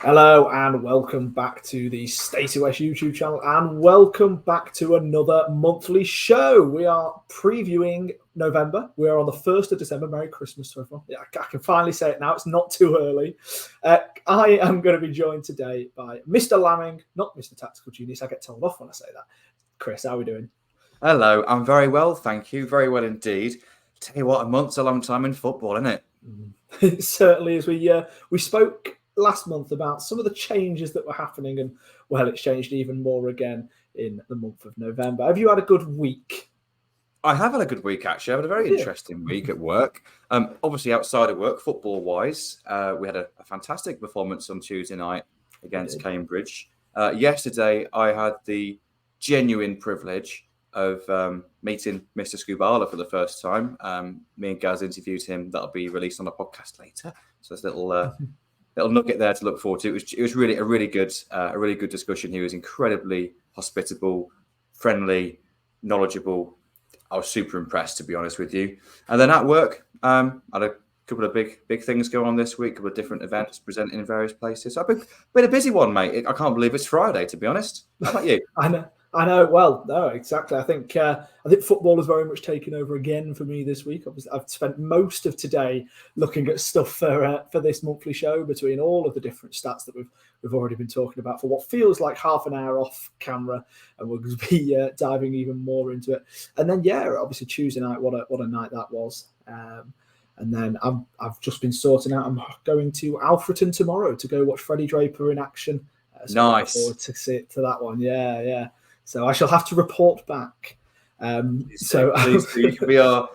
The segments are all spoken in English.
Hello and welcome back to the Stacey West YouTube channel, and welcome back to another monthly show. We are previewing November. We are on the 1st of December. Merry Christmas to everyone. Yeah, I can finally say it now. It's not too early. I am going to be joined today by Mr. Lamming, not Mr. Tactical Genius. I get told off when I say that. Chris, how are we doing? Hello, I'm very well, thank you. Very well indeed. Tell you what, a month's a long time in football, isn't it? It certainly is. We spoke last month about some of the changes that were happening, and well, it's changed even more again in the month of November. Have you had a good week? I have had a good week, actually. I had a very interesting week at work. Obviously, outside of work, football-wise, we had a fantastic performance on Tuesday night against Cambridge. Yesterday, I had the genuine privilege of meeting Mr. Scubala for the first time. Me and Gaz interviewed him. That'll be released on a podcast later. So there's a little nugget there to look forward to. It was really a really good discussion. He was incredibly hospitable, friendly, knowledgeable. I was super impressed, to be honest with you. And then at work, I had a couple of big things going on this week, a couple of different events presenting in various places. So I've been a busy one, mate. I can't believe it's Friday, to be honest. How about you? I know. Well, no, exactly. I think football has very much taken over again for me this week. Obviously, I've spent most of today looking at stuff for this monthly show, between all of the different stats that we've already been talking about for what feels like half an hour off camera, and we'll be diving even more into it. And then, obviously Tuesday night, what a night that was. And then I've just been sorting out. I'm going to Alfreton tomorrow to go watch Freddie Draper in action. So nice. Looking forward to see it to that one. Yeah. So I shall have to report back. Please you can be our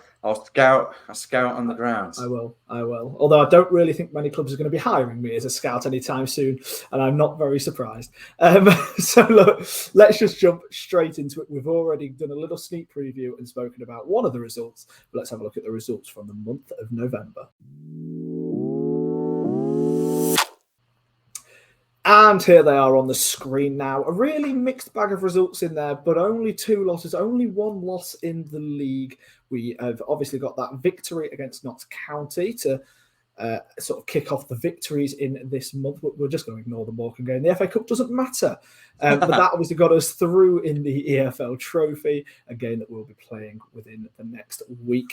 scout on the ground. I will. Although I don't really think many clubs are going to be hiring me as a scout anytime soon, and I'm not very surprised. So look, let's just jump straight into it. We've already done a little sneak preview and spoken about one of the results, but let's have a look at the results from the month of November. And here they are on the screen now. A really mixed bag of results in there, but only 2 losses, only 1 loss in the league. We have obviously got that victory against Notts County to sort of kick off the victories in this month. We're just going to ignore the Morecambe game. The FA Cup doesn't matter. But that obviously got us through in the EFL Trophy, a game that we'll be playing within the next week.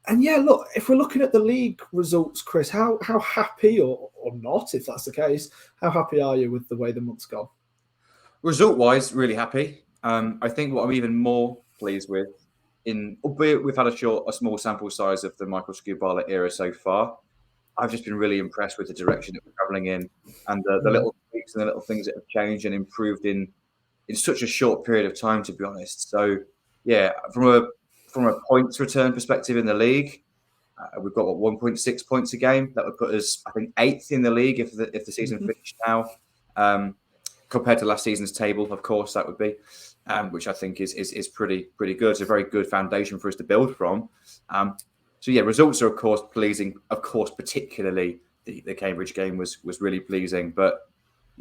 And look, if we're looking at the league results, Chris, how happy or not, if that's the case, how happy are you with the way the month's gone? Result-wise, really happy. I think what I'm even more pleased with, albeit we've had a small sample size of the Michael Scubala era so far, I've just been really impressed with the direction that we're travelling in, and the little tweaks and the little things that have changed and improved in such a short period of time, to be honest. So, from a points return perspective in the league, we've got 1.6 points a game. That would put us, I think, 8th in the league if the season finished now, compared to last season's table. Of course, that would be, which I think is pretty good. It's a very good foundation for us to build from. Results are of course pleasing. Of course, particularly the Cambridge game was really pleasing. But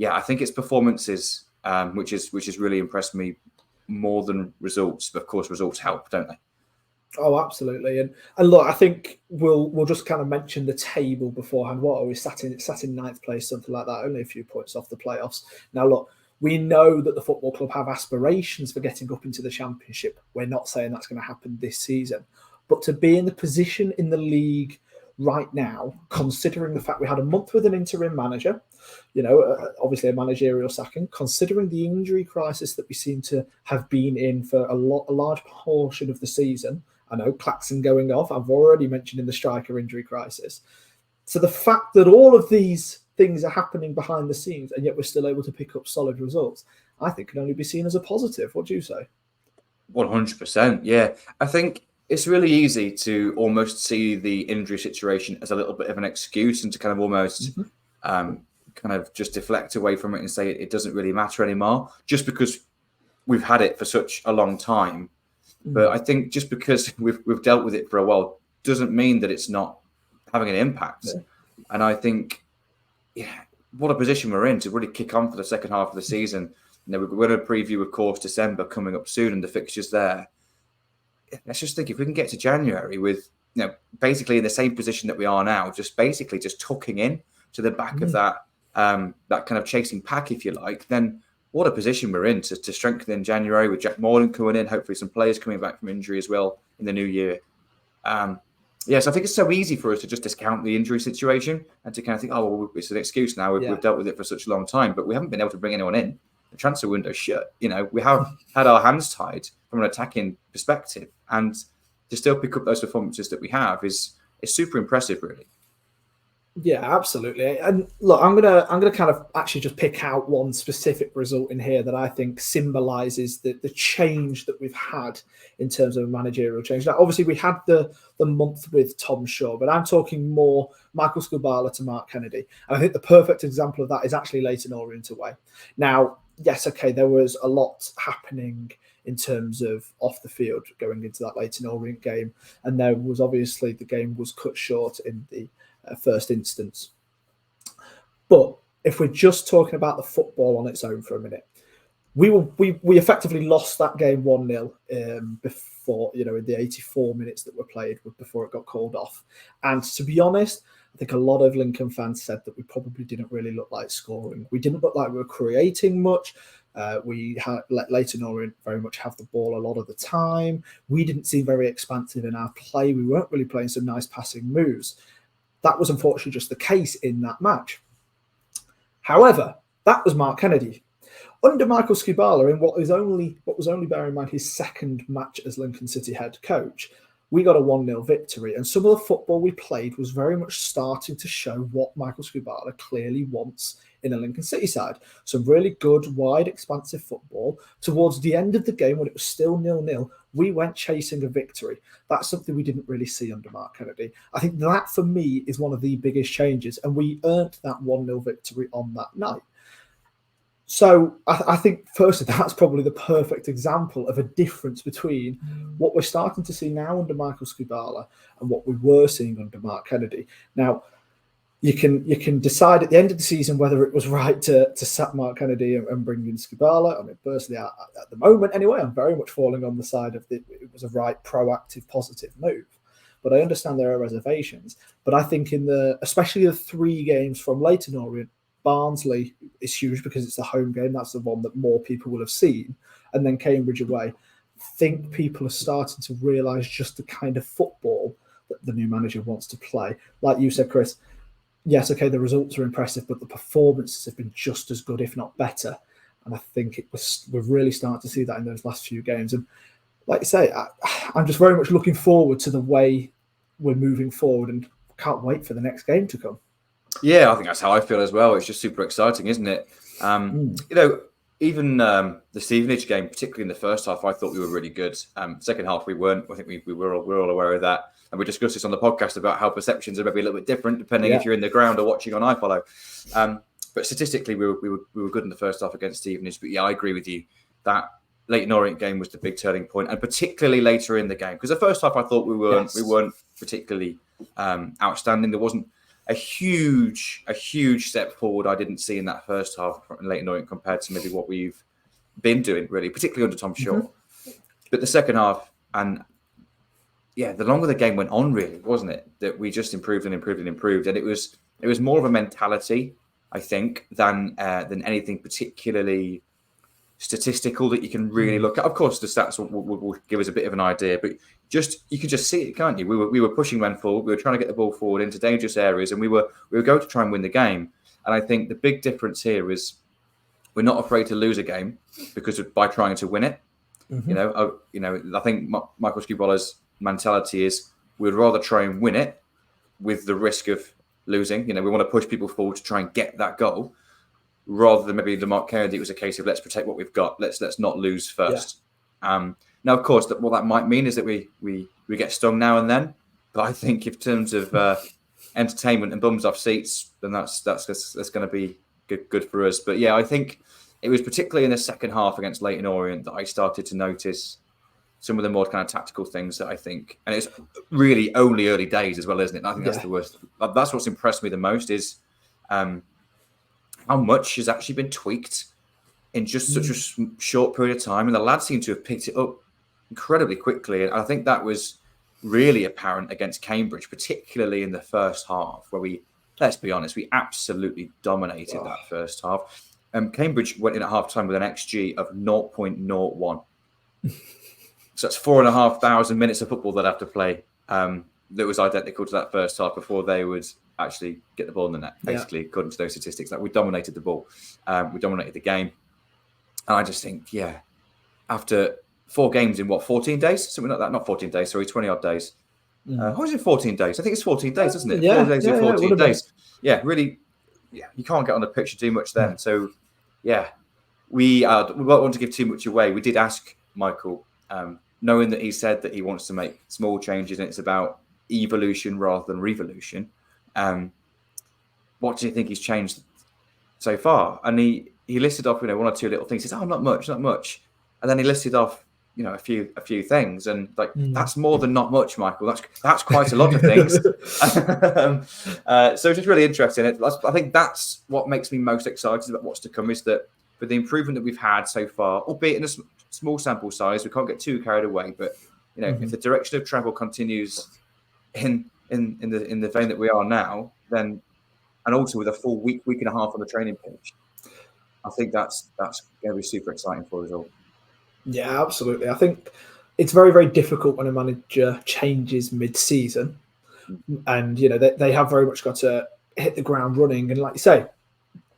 I think it's performances which has really impressed me more than results. But of course, results help, don't they? Oh, absolutely. And look, I think we'll just kind of mention the table beforehand. What are we sat in 9th place, something like that, only a few points off the playoffs. Now, look, we know that the football club have aspirations for getting up into the Championship. We're not saying that's going to happen this season. But to be in the position in the league right now, considering the fact we had a month with an interim manager, obviously a managerial sacking, considering the injury crisis that we seem to have been in for a large portion of the season. I know Claxon going off. I've already mentioned in the striker injury crisis. So the fact that all of these things are happening behind the scenes, and yet we're still able to pick up solid results, I think can only be seen as a positive. What do you say? 100%. Yeah. I think it's really easy to almost see the injury situation as a little bit of an excuse, and to kind of almost kind of just deflect away from it and say it doesn't really matter anymore, just because we've had it for such a long time. But I think just because we've dealt with it for a while doesn't mean that it's not having an impact. Yeah. And I think yeah, what a position we're in to really kick on for the second half of the season. You know, we're going to preview, of course, December coming up soon and the fixtures there. Let's just think if we can get to January with, you know, basically in the same position that we are now, just basically just tucking in to the back of that that kind of chasing pack, if you like, then what a position we're in to strengthen in January with Jack Morland coming in, hopefully some players coming back from injury as well in the new year. Yes, I think it's so easy for us to just discount the injury situation and to kind of think, oh, well, it's an excuse now. We've dealt with it for such a long time, but we haven't been able to bring anyone in. The transfer window's shut. You know, we have had our hands tied from an attacking perspective, and to still pick up those performances that we have is super impressive, really. Yeah, absolutely. And look, I'm gonna kind of actually just pick out one specific result in here that I think symbolises the change that we've had in terms of managerial change. Now, obviously, we had the month with Tom Shaw, but I'm talking more Michael Skubala to Mark Kennedy. And I think the perfect example of that is actually Leyton Orient away. Now, yes, okay, there was a lot happening in terms of off the field going into that Leyton Orient game. And there was obviously the game was cut short in the first instance. But if we're just talking about the football on its own for a minute, we effectively lost that game 1-0 before, you know, in the 84 minutes that were played before it got called off. And to be honest, I think a lot of Lincoln fans said that we probably didn't really look like scoring. We didn't look like we were creating much. We had let Leyton Orient very much have the ball a lot of the time. We didn't seem very expansive in our play. We weren't really playing some nice passing moves. That was unfortunately just the case in that match. However, that was Mark Kennedy. Under Michael Skubala, in what was only, bear in mind, his second match as Lincoln City head coach, we got a 1-0 victory. And some of the football we played was very much starting to show what Michael Skubala clearly wants in a Lincoln City side. Some really good, wide, expansive football. Towards the end of the game, when it was still 0-0, we went chasing a victory. That's something we didn't really see under Mark Kennedy. I think that, for me, is one of the biggest changes, and we earned that 1-0 victory on that night. So I think, firstly, that's probably the perfect example of a difference between what we're starting to see now under Michael Skubala and what we were seeing under Mark Kennedy. Now, you can decide at the end of the season whether it was right to sack Mark Kennedy and bring in Skubala. I mean, personally, at the moment anyway, I'm very much falling on the side of it was a right, proactive, positive move. But I understand there are reservations. But I think especially the 3 games from Leyton Orient, Barnsley is huge because it's the home game. That's the one that more people will have seen. And then Cambridge away. I think people are starting to realise just the kind of football that the new manager wants to play. Like you said, Chris, yes, okay, the results are impressive, but the performances have been just as good, if not better. And I think we're really starting to see that in those last few games. And like you say, I'm just very much looking forward to the way we're moving forward and can't wait for the next game to come. Yeah, I think that's how I feel as well. It's just super exciting, isn't it? You know, even the Stevenage game, particularly in the first half, I thought we were really good. Second half, we weren't. I think we were all aware of that. And we discussed this on the podcast about how perceptions are maybe a little bit different depending if you're in the ground or watching on iFollow. But statistically, we were good in the first half against Stevenage. But yeah, I agree with you. That Leyton Orient game was the big turning point, and particularly later in the game. Because the first half, I thought we weren't particularly outstanding. There wasn't a huge step forward I didn't see in that first half from Leyton Orient compared to maybe what we've been doing, really, particularly under Tom Shaw. But the second half, and yeah, the longer the game went on, really, wasn't it? That we just improved and improved and improved, and it was more of a mentality, I think, than anything particularly statistical that you can really look at. Of course, the stats will give us a bit of an idea, but you can just see it, can't you? We were pushing when forward, we were trying to get the ball forward into dangerous areas, and we were going to try and win the game. And I think the big difference here is we're not afraid to lose a game by trying to win it. You know, I think Michael Skubala's mentality is we'd rather try and win it with the risk of losing. You know, we want to push people forward to try and get that goal, rather than maybe the Mark Kennedy, it was a case of let's protect what we've got. Let's not lose first. Now, of course, what that might mean is that we get stung now and then. But I think in terms of entertainment and bums off seats, then that's going to be good for us. But yeah, I think it was particularly in the second half against Leyton Orient that I started to notice some of the more kind of tactical things that I think, and it's really only early days as well, isn't it? And I think that's the worst. That's what's impressed me the most is how much has actually been tweaked in just such a short period of time. And the lads seem to have picked it up incredibly quickly. And I think that was really apparent against Cambridge, particularly in the first half, where let's be honest, we absolutely dominated that first half. Cambridge went in at half-time with an XG of 0.01. So that's 4,500 minutes of football they'd have to play that was identical to that first half before they would actually get the ball in the net, basically, according to those statistics. Like, we dominated the ball. We dominated the game. And I just think, after 4 games in 14 days? Something like that. Not 14 days, sorry, 20-odd days. How is it 14 days? I think it's 14 days, isn't it? 4 days in 14 days. Yeah, really, you can't get on the pitch and do much then. So, we won't want to give too much away. We did ask Michael, knowing that he said that he wants to make small changes and it's about evolution rather than revolution. What do you think he's changed so far? And he listed off, 1 or 2 little things. He says, not much. And then he listed off, a few things, and that's more than not much, Michael. That's quite a lot of things. So it's just really interesting. I think that's what makes me most excited about what's to come, is that with the improvement that we've had so far, albeit in a small sample size, we can't get too carried away. But if the direction of travel continues in the vein that we are now, then, and also with a full week and a half on the training pitch, I think that's going to be super exciting for us all. Yeah, absolutely. I think it's very, very difficult when a manager changes mid-season, and they have very much got to hit the ground running. And like you say,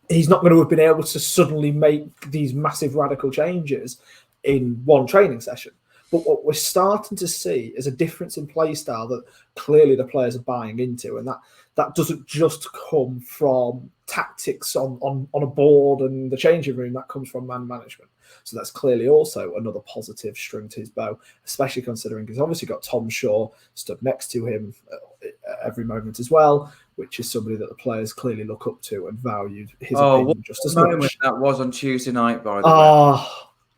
he's not going to have been able to suddenly make these massive radical changes in one training session. But what we're starting to see is a difference in play style that clearly the players are buying into, and that doesn't just come from tactics on a board and the changing room. That comes from man management. So that's clearly also another positive string to his bow, especially considering he's obviously got Tom Shaw stood next to him at every moment as well, which is somebody that the players clearly look up to and valued his opinion just as much. That was on Tuesday night, by the way.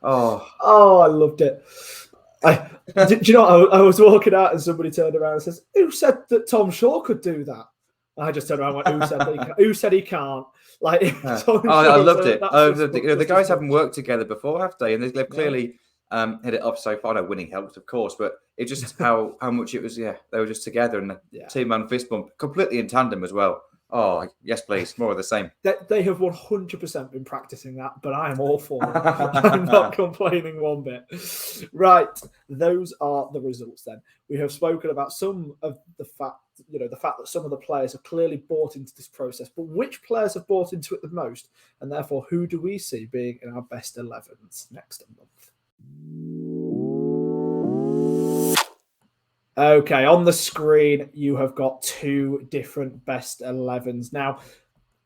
I loved it. Do you know, I was walking out and somebody turned around and says, "Who said that Tom Shaw could do that?" And I just turned around and went, "Who said he can't?" I loved it. The guys haven't worked together before, have they? And they've clearly hit it off so far. No, winning helped, of course, but it just how much it was. Yeah, they were just together and team-man fist bump, completely in tandem as well. Oh, yes, please. More of the same. They have 100% been practicing that, but I am all for it. I'm not complaining one bit. Right. Those are the results then. We have spoken about some of the fact that some of the players have clearly bought into this process, but which players have bought into it the most? And therefore, who do we see being in our best 11s next month? Okay, on the screen, you have got 2 different best 11s. Now,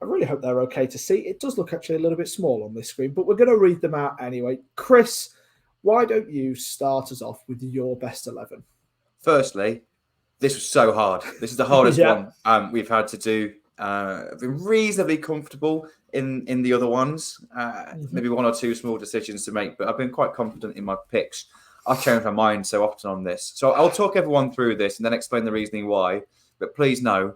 I really hope they're okay to see. It does look actually a little bit small on this screen, but we're going to read them out anyway. Chris, why don't you start us off with your best 11? Firstly, this was so hard. This is the hardest one we've had to do. I've been reasonably comfortable in the other ones. Maybe 1 or 2 small decisions to make, but I've been quite confident in my picks. I've changed my mind so often on this. So I'll talk everyone through this and then explain the reasoning why. But please know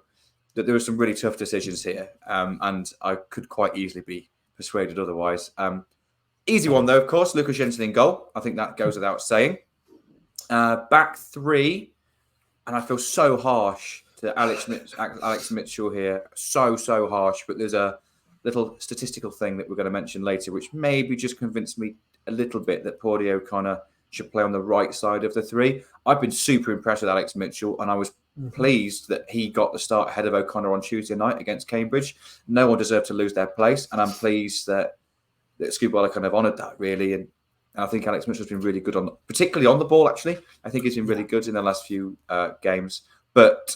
that there were some really tough decisions here. And I could quite easily be persuaded otherwise. Easy one, though, of course. Lucas Jensen in goal. I think that goes without saying. Back 3. And I feel so harsh to Alex Mitchell here. So harsh. But there's a little statistical thing that we're going to mention later, which maybe just convinced me a little bit that Paudie O'Connor should play on the right side of the 3. I've been super impressed with Alex Mitchell, and I was pleased that he got the start ahead of O'Connor on Tuesday night against Cambridge. No one deserved to lose their place, and I'm pleased that Skubala kind of honoured that, really. And I think Alex Mitchell's been really good, particularly on the ball, actually. I think he's been really good in the last few games. But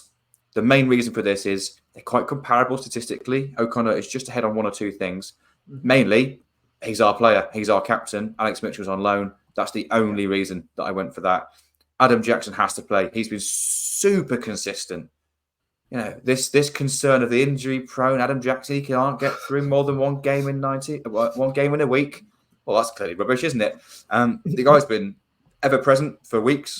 the main reason for this is they're quite comparable statistically. O'Connor is just ahead on 1 or 2 things. Mainly, he's our player. He's our captain. Alex Mitchell's on loan. That's the only reason that I went for that. Adam Jackson has to play. He's been super consistent. This concern of the injury-prone Adam Jackson, he can't get through more than 1 game in 1 game in a week. Well, that's clearly rubbish, isn't it? The guy's been ever-present for weeks,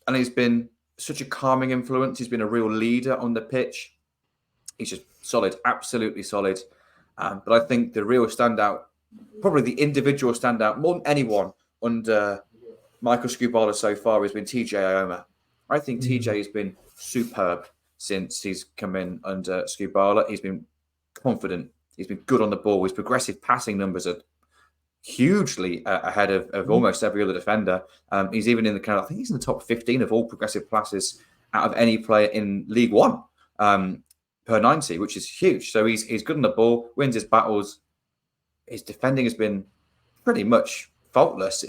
and he's been such a calming influence. He's been a real leader on the pitch. He's just solid, absolutely solid. But I think the real standout, probably the individual standout, more than anyone under Michael Skubala so far, has been TJ Ioma. I think TJ has been superb since he's come in under Skubala. He's been confident. He's been good on the ball. His progressive passing numbers are hugely ahead of almost every other defender. He's even in the I think he's in the top 15 of all progressive passes out of any player in League One per 90, which is huge. So he's good on the ball, wins his battles. His defending has been pretty much faultless.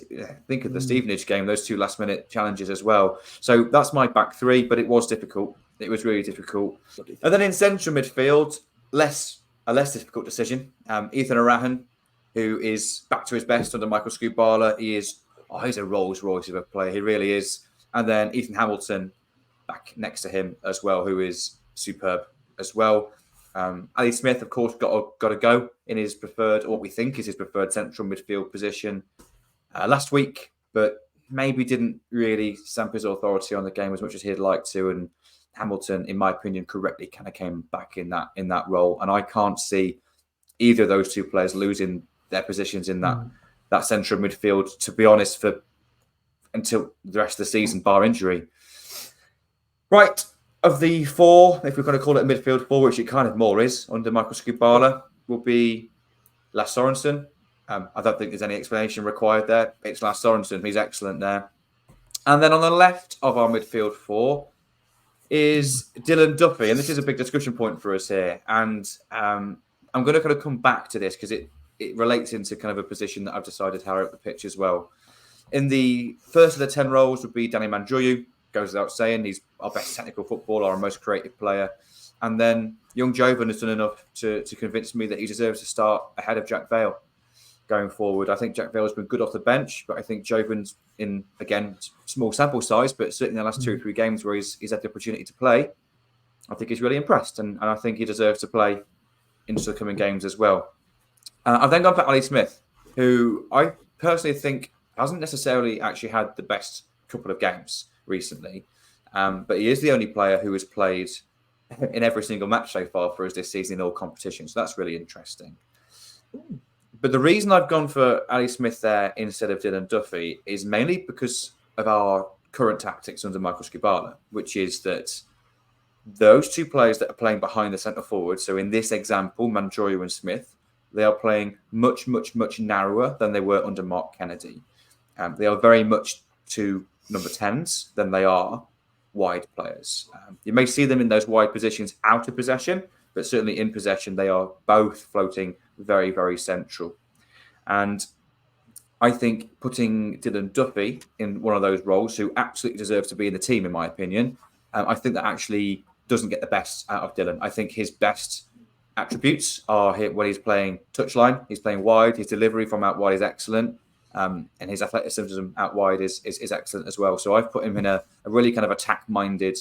Think of the Stevenage game, those 2 last-minute challenges as well. So that's my back 3, but it was difficult. It was really difficult. And then in central midfield, a less difficult decision. Ethan Arahan, who is back to his best under Michael Skubala. He's a Rolls Royce of a player. He really is. And then Ethan Hamilton back next to him as well, who is superb as well. Ali Smith, of course, got to go in his preferred, or what we think is his preferred central midfield position last week, but maybe didn't really stamp his authority on the game as much as he'd like to. And Hamilton, in my opinion, correctly kind of came back in that role. And I can't see either of those 2 players losing their positions in that central midfield, to be honest, until the rest of the season, bar injury. Right, of the 4, if we're going to call it a midfield 4, which it kind of more is under Michael Skubala, will be Lars Sorensen. I don't think there's any explanation required there. It's Lars Sorensen. He's excellent there. And then on the left of our midfield 4 is Dylan Duffy. And this is a big discussion point for us here. And I'm going to kind of come back to this because it relates into kind of a position that I've decided higher up the pitch as well. In the first of the 10 roles would be Danny Mandroyu. Goes without saying, he's our best technical footballer, our most creative player. And then young Jovan has done enough to convince me that he deserves to start ahead of Jack Vale going forward. I think Jack Vale has been good off the bench, but I think Jovan's in, again, small sample size, but certainly in the last 2 or 3 games where he's had the opportunity to play, I think he's really impressed. And I think he deserves to play into the coming games as well. I've then gone for Ali Smith, who I personally think hasn't necessarily actually had the best couple of games recently, but he is the only player who has played in every single match so far for us this season in all competitions. So that's really interesting. But the reason I've gone for Ali Smith there instead of Dylan Duffy is mainly because of our current tactics under Michael Skubala, which is that those 2 players that are playing behind the centre forward, so in this example, Mandroyu and Smith, they are playing much, much, much narrower than they were under Mark Kennedy. They are very much 2 number 10s than they are wide players. You may see them in those wide positions out of possession, but certainly in possession, they are both floating very, very central. And I think putting Dylan Duffy in one of those roles, who absolutely deserves to be in the team, in my opinion, I think that actually doesn't get the best out of Dylan. I think his best attributes are when he's playing touchline, he's playing wide, his delivery from out wide is excellent. And his athleticism out wide is excellent as well. So I've put him in a really kind of attack-minded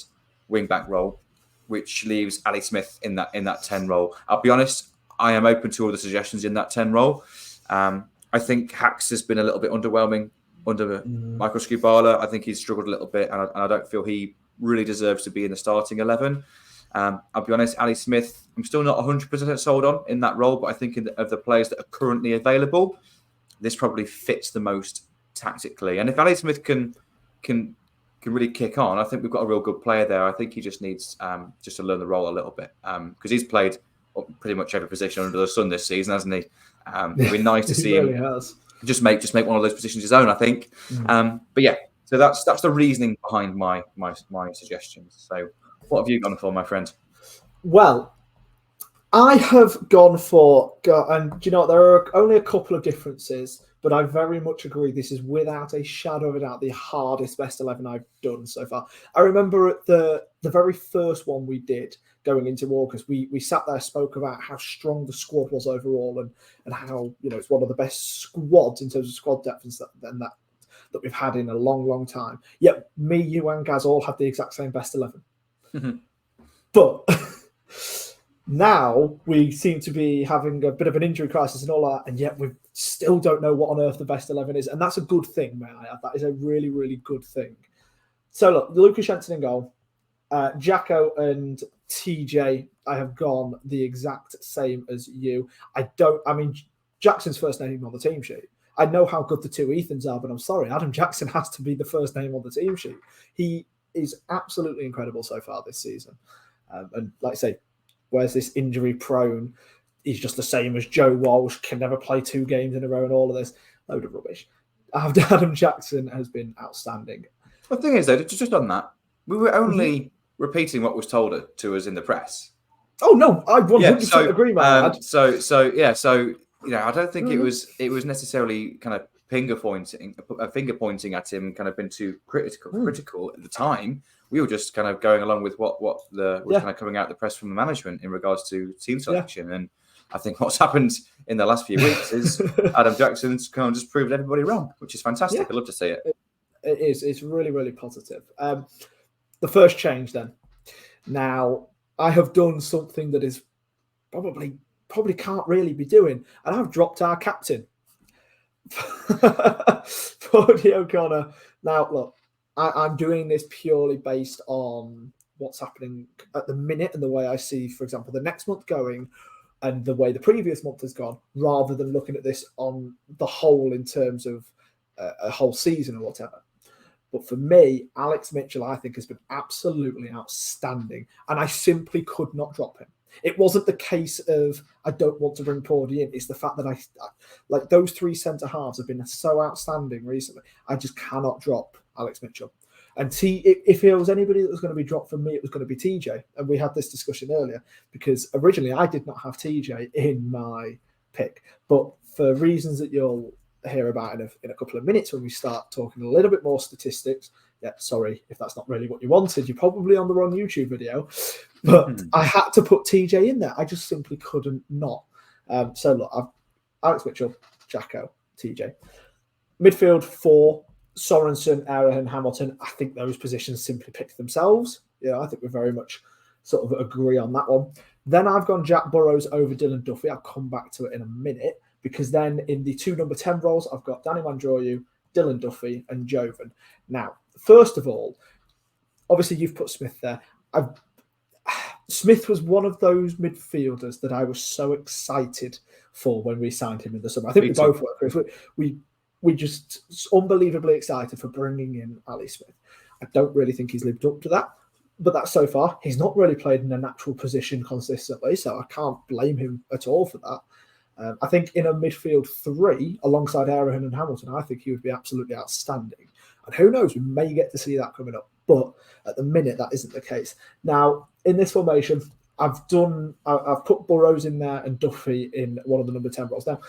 wing-back role, which leaves Ali Smith in that 10 role. I'll be honest, I am open to all the suggestions in that 10 role. I think Hacks has been a little bit underwhelming under Michael Skubala. I think he's struggled a little bit, and I don't feel he really deserves to be in the starting 11. I'll be honest, Ali Smith, I'm still not 100% sold on in that role, but I think of the players that are currently available, this probably fits the most tactically. And if Ali Smith can really kick on, I think we've got a real good player there. I think he just needs just to learn the role a little bit, because he's played pretty much every position under the sun this season, hasn't he? It'd be nice to see really him has. just make one of those positions his own, I think. But yeah, so that's the reasoning behind my suggestions. So what have you gone for, my friend? Well, I have gone for, and you know, there are only a couple of differences, but I very much agree this is without a shadow of a doubt the hardest best 11 I've done so far. I remember at the very first one we did going into August, we sat there, spoke about how strong the squad was overall, and how, you know, it's one of the best squads in terms of squad depth that we've had in a long, long time. Yet me, you, and Gaz all had the exact same best 11. But now we seem to be having a bit of an injury crisis and all that, and yet we still don't know what on earth the best 11 is. And that's a good thing, may I add. That is a really, really good thing. So look, Lucas Jensen in goal, Jacko and TJ I have gone the exact same as you. I mean, Jackson's first name on the team sheet. I know how good the two Ethans are, but I'm sorry, Adam Jackson has to be the first name on the team sheet. He is absolutely incredible so far this season. And like I say, where's this injury prone? He's just the same as Joe Walsh, can never play 2 games in a row and all of this. Load of rubbish. Adam Jackson has been outstanding. The thing is, though, just on that, we were only repeating what was told to us in the press. Oh, no, I 100% agree, man. So, I don't think it was necessarily kind of finger pointing at him, kind of been too critical at the time. We were just kind of going along with what was kind of coming out of the press from the management in regards to team selection. Yeah. And I think what's happened in the last few weeks is Adam Jackson's kind of just proved everybody wrong, which is fantastic. Yeah. I love to see it. It is. It's really, really positive. The first change then. Now, I have done something that is probably can't really be doing, and I've dropped our captain. Cody O'Connor. Now, look, I'm doing this purely based on what's happening at the minute and the way I see, for example, the next month going and the way the previous month has gone, rather than looking at this on the whole in terms of a whole season or whatever. But for me, Alex Mitchell, I think, has been absolutely outstanding, and I simply could not drop him. It wasn't the case of I don't want to bring Pordy in. It's the fact that I like those 3 centre halves have been so outstanding recently. I just cannot drop Alex Mitchell. And if there was anybody that was going to be dropped from me, it was going to be TJ. And we had this discussion earlier because originally I did not have TJ in my pick, but for reasons that you'll hear about in a couple of minutes when we start talking a little bit more statistics. Yeah, sorry if that's not really what you wanted. You're probably on the wrong YouTube video, but I had to put TJ in there. I just simply couldn't not. So look, I've Alex Mitchell, Jacko, TJ. Midfield 4, Sorensen, Arahan, Hamilton. I think those positions simply pick themselves. Yeah, I think we very much sort of agree on that one. Then I've gone Jack Burrows over Dylan Duffy. I'll come back to it in a minute because then in the 2 number 10 roles, I've got Danny Mandroyu, Dylan Duffy, and Jovan. Now, first of all, obviously you've put Smith there. Smith was one of those midfielders that I was so excited for when we signed him in the summer. I think we both were, Chris. We just unbelievably excited for bringing in Ali Smith. I don't really think he's lived up to that, but that's so far. He's not really played in a natural position consistently, so I can't blame him at all for that. I think in a midfield 3, alongside Arahan and Hamilton, I think he would be absolutely outstanding. And who knows, we may get to see that coming up. But at the minute, that isn't the case. Now, in this formation, I've put Burrows in there and Duffy in one of the number 10 roles. Now,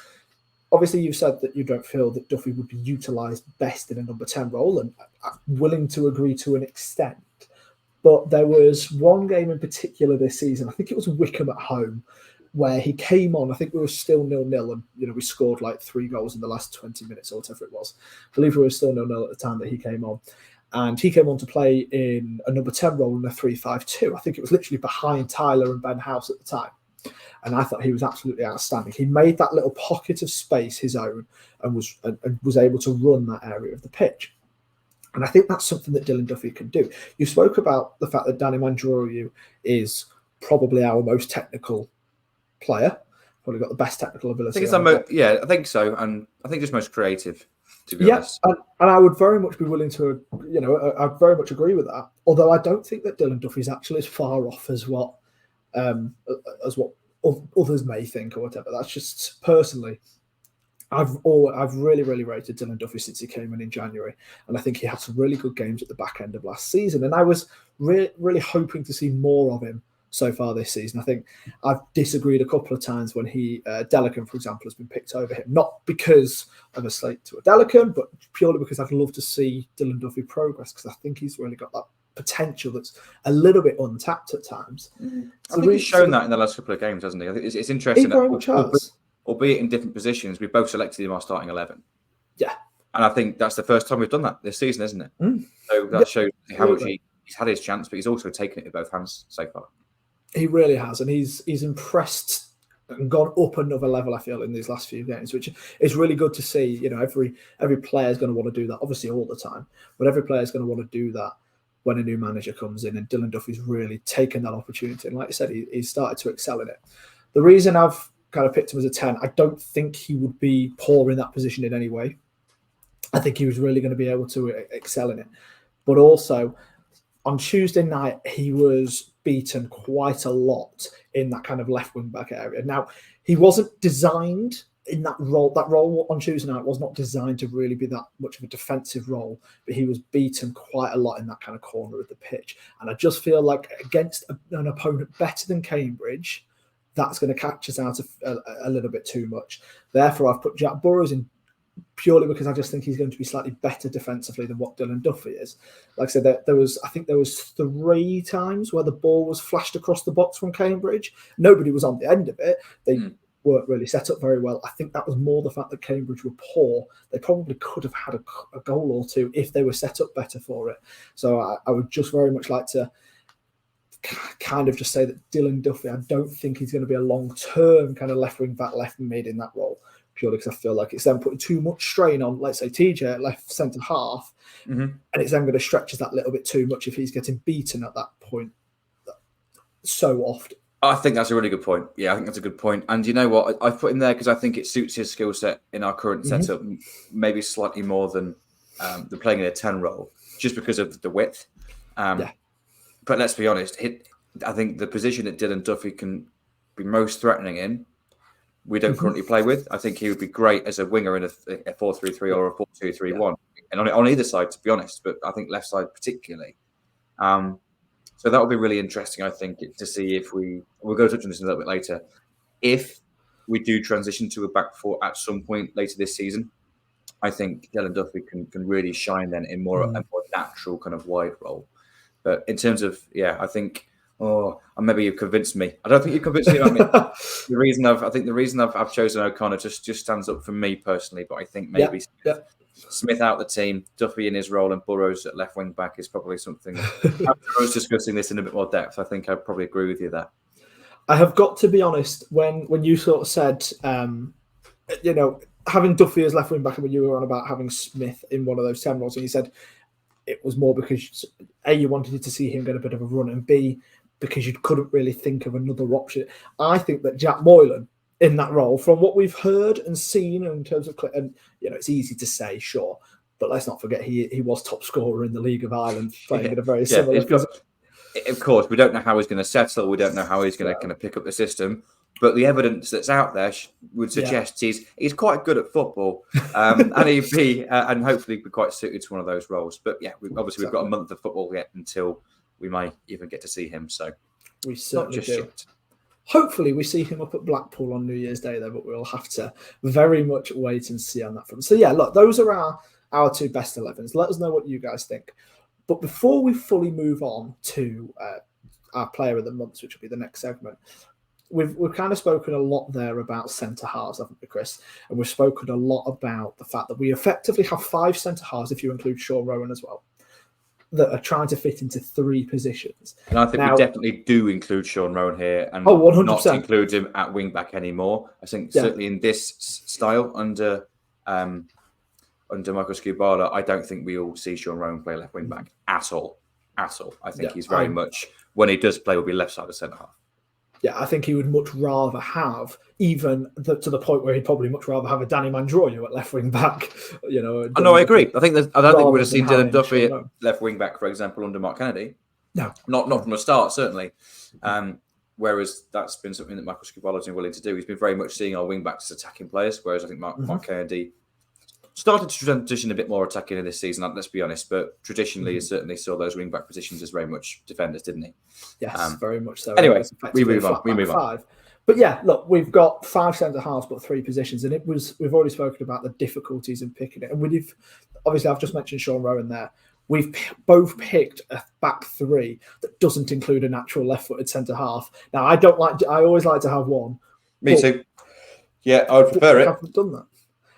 obviously, you've said that you don't feel that Duffy would be utilised best in a number 10 role, and I'm willing to agree to an extent. But there was one game in particular this season, I think it was Wickham at home, where he came on. I think we were still 0-0, and we scored like 3 goals in the last 20 minutes or whatever it was. I believe we were still 0-0 at the time that he came on. And he came on to play in a number 10 role in a 3-5-2. I think it was literally behind Tyler and Ben House at the time. And I thought he was absolutely outstanding. He made that little pocket of space his own and was able to run that area of the pitch. And I think that's something that Dylan Duffy can do. You spoke about the fact that Danny Mandroyu is probably our most technical player. Probably got the best technical ability. I think so. And I think just most creative, to be honest. And I would very much be willing to, I very much agree with that. Although I don't think that Dylan Duffy's actually as far off as what others may think or whatever. That's just personally. I've really, really rated Dylan Duffy since he came in January, and I think he had some really good games at the back end of last season. And I was really hoping to see more of him so far this season. I think I've disagreed a couple of times when Delican, for example, has been picked over him, not because of a slate to a Delican, but purely because I'd love to see Dylan Duffy progress because I think he's really got that potential that's a little bit untapped at times. I think he's shown that in the last couple of games, hasn't he? I think it's interesting that albeit in different positions, we both selected him our starting 11. Yeah. And I think that's the first time we've done that this season, isn't it? So that shows how much he's had his chance, but he's also taken it with both hands so far. He really has, and he's impressed and gone up another level, I feel, in these last few games, which is really good to see. Every player is going to want to do that, obviously all the time, but every player is going to want to do that when a new manager comes in, and Dylan Duffy's really taken that opportunity. And like you said, he's started to excel in it. The reason I've kind of picked him as a 10, I don't think he would be poor in that position in any way. I think he was really going to be able to excel in it. But also, on Tuesday night, he was beaten quite a lot in that kind of left wing back area. Now, he wasn't designed in that role. That role on Tuesday night was not designed to really be that much of a defensive role, but he was beaten quite a lot in that kind of corner of the pitch. And I just feel like against an opponent better than Cambridge, that's going to catch us out a little bit too much. Therefore, I've put Jack Burrows in purely because I just think he's going to be slightly better defensively than what Dylan Duffy is. Like I said, there was 3 times where the ball was flashed across the box from Cambridge. Nobody was on the end of it. They weren't really set up very well. I think that was more the fact that Cambridge were poor. They probably could have had a goal or two if they were set up better for it. So I would just very much like to kind of just say that Dylan Duffy, I don't think he's going to be a long-term kind of left wing back, left mid in that role, purely because I feel like it's then putting too much strain on, let's say, TJ at left centre half, and it's then going to stretch us that little bit too much if he's getting beaten at that point so often. I think that's a really good point. Yeah, I think that's a good point. And you know what? I've put him there because I think it suits his skill set in our current setup, maybe slightly more than the playing in a 10 role, just because of the width. But let's be honest, I think the position that Dylan Duffy can be most threatening in, we don't currently play with. I think he would be great as a winger in a 4-3-3 or a 4-2-3-1, and on either side, to be honest. But I think left side particularly. So that would be really interesting, I think, to see if we'll go touch on this a little bit later. If we do transition to a back four at some point later this season, I think Dylan Duffy can really shine then in a more natural kind of wide role. But in terms of, I think, maybe you've convinced me. I don't think you've convinced me about me. The reason I've chosen O'Connor just stands up for me personally. But I think maybe Smith out the team, Duffy in his role, and Burrows at left wing back is probably something. After I was discussing this in a bit more depth, I think I'd probably agree with you there. I have got to be honest, when you sort of said, having Duffy as left wing back, and when you were on about having Smith in one of those 10 roles, and you said it was more because A, you wanted to see him get a bit of a run, and B, because you couldn't really think of another option. I think that Jack Moylan in that role, from what we've heard and seen in terms of, and it's easy to say, sure, but let's not forget he was top scorer in the League of Ireland, playing in a very similar position. Of course, we don't know how he's going to settle. We don't know how he's going to kind of pick up the system. But the evidence that's out there would suggest he's quite good at football, and he'd be and hopefully be quite suited to one of those roles. But we've got a month of football yet until we might even get to see him. So we certainly not just do. yet. Hopefully we see him up at Blackpool on New Year's Day, though. But we'll have to very much wait and see on that front. So look, those are our 2 best 11s. Let us know what you guys think. But before we fully move on to our player of the month, which will be the next segment, we've kind of spoken a lot there about centre halves, haven't we, Chris? And we've spoken a lot about the fact that we effectively have 5 centre halves, if you include Sean Rowan as well, that are trying to fit into 3 positions. And I think we definitely do include Sean Rowan here, and 100%. Not include him at wing back anymore. I think certainly in this style under Michael Skubala, I don't think we all see Sean Rowan play left wing back at all. I think he's very much, when he does play, will be left side of centre half. Yeah, I think he would much rather have, even to the point where he'd probably much rather have a Danny Mandroyo at left wing back. I agree. I don't think we would have seen Dylan Duffy at left wing back, for example, under Mark Kennedy. No, not from the start, certainly. Whereas that's been something that Michael Skubala's been willing to do. He's been very much seeing our wing backs as attacking players, whereas I think Mark Kennedy started to transition a bit more attacking in this season, let's be honest, but traditionally he certainly saw those wing-back positions as very much defenders, didn't he? Yes, very much so. Anyway, we move on. But look, we've got 5 centre-halves, but 3 positions, and we've already spoken about the difficulties in picking it. And obviously, I've just mentioned Sean Rowan there. We've both picked a back 3 that doesn't include a natural left-footed centre-half. Now, I always like to have one. Me too. Yeah, I would prefer it. I haven't done that.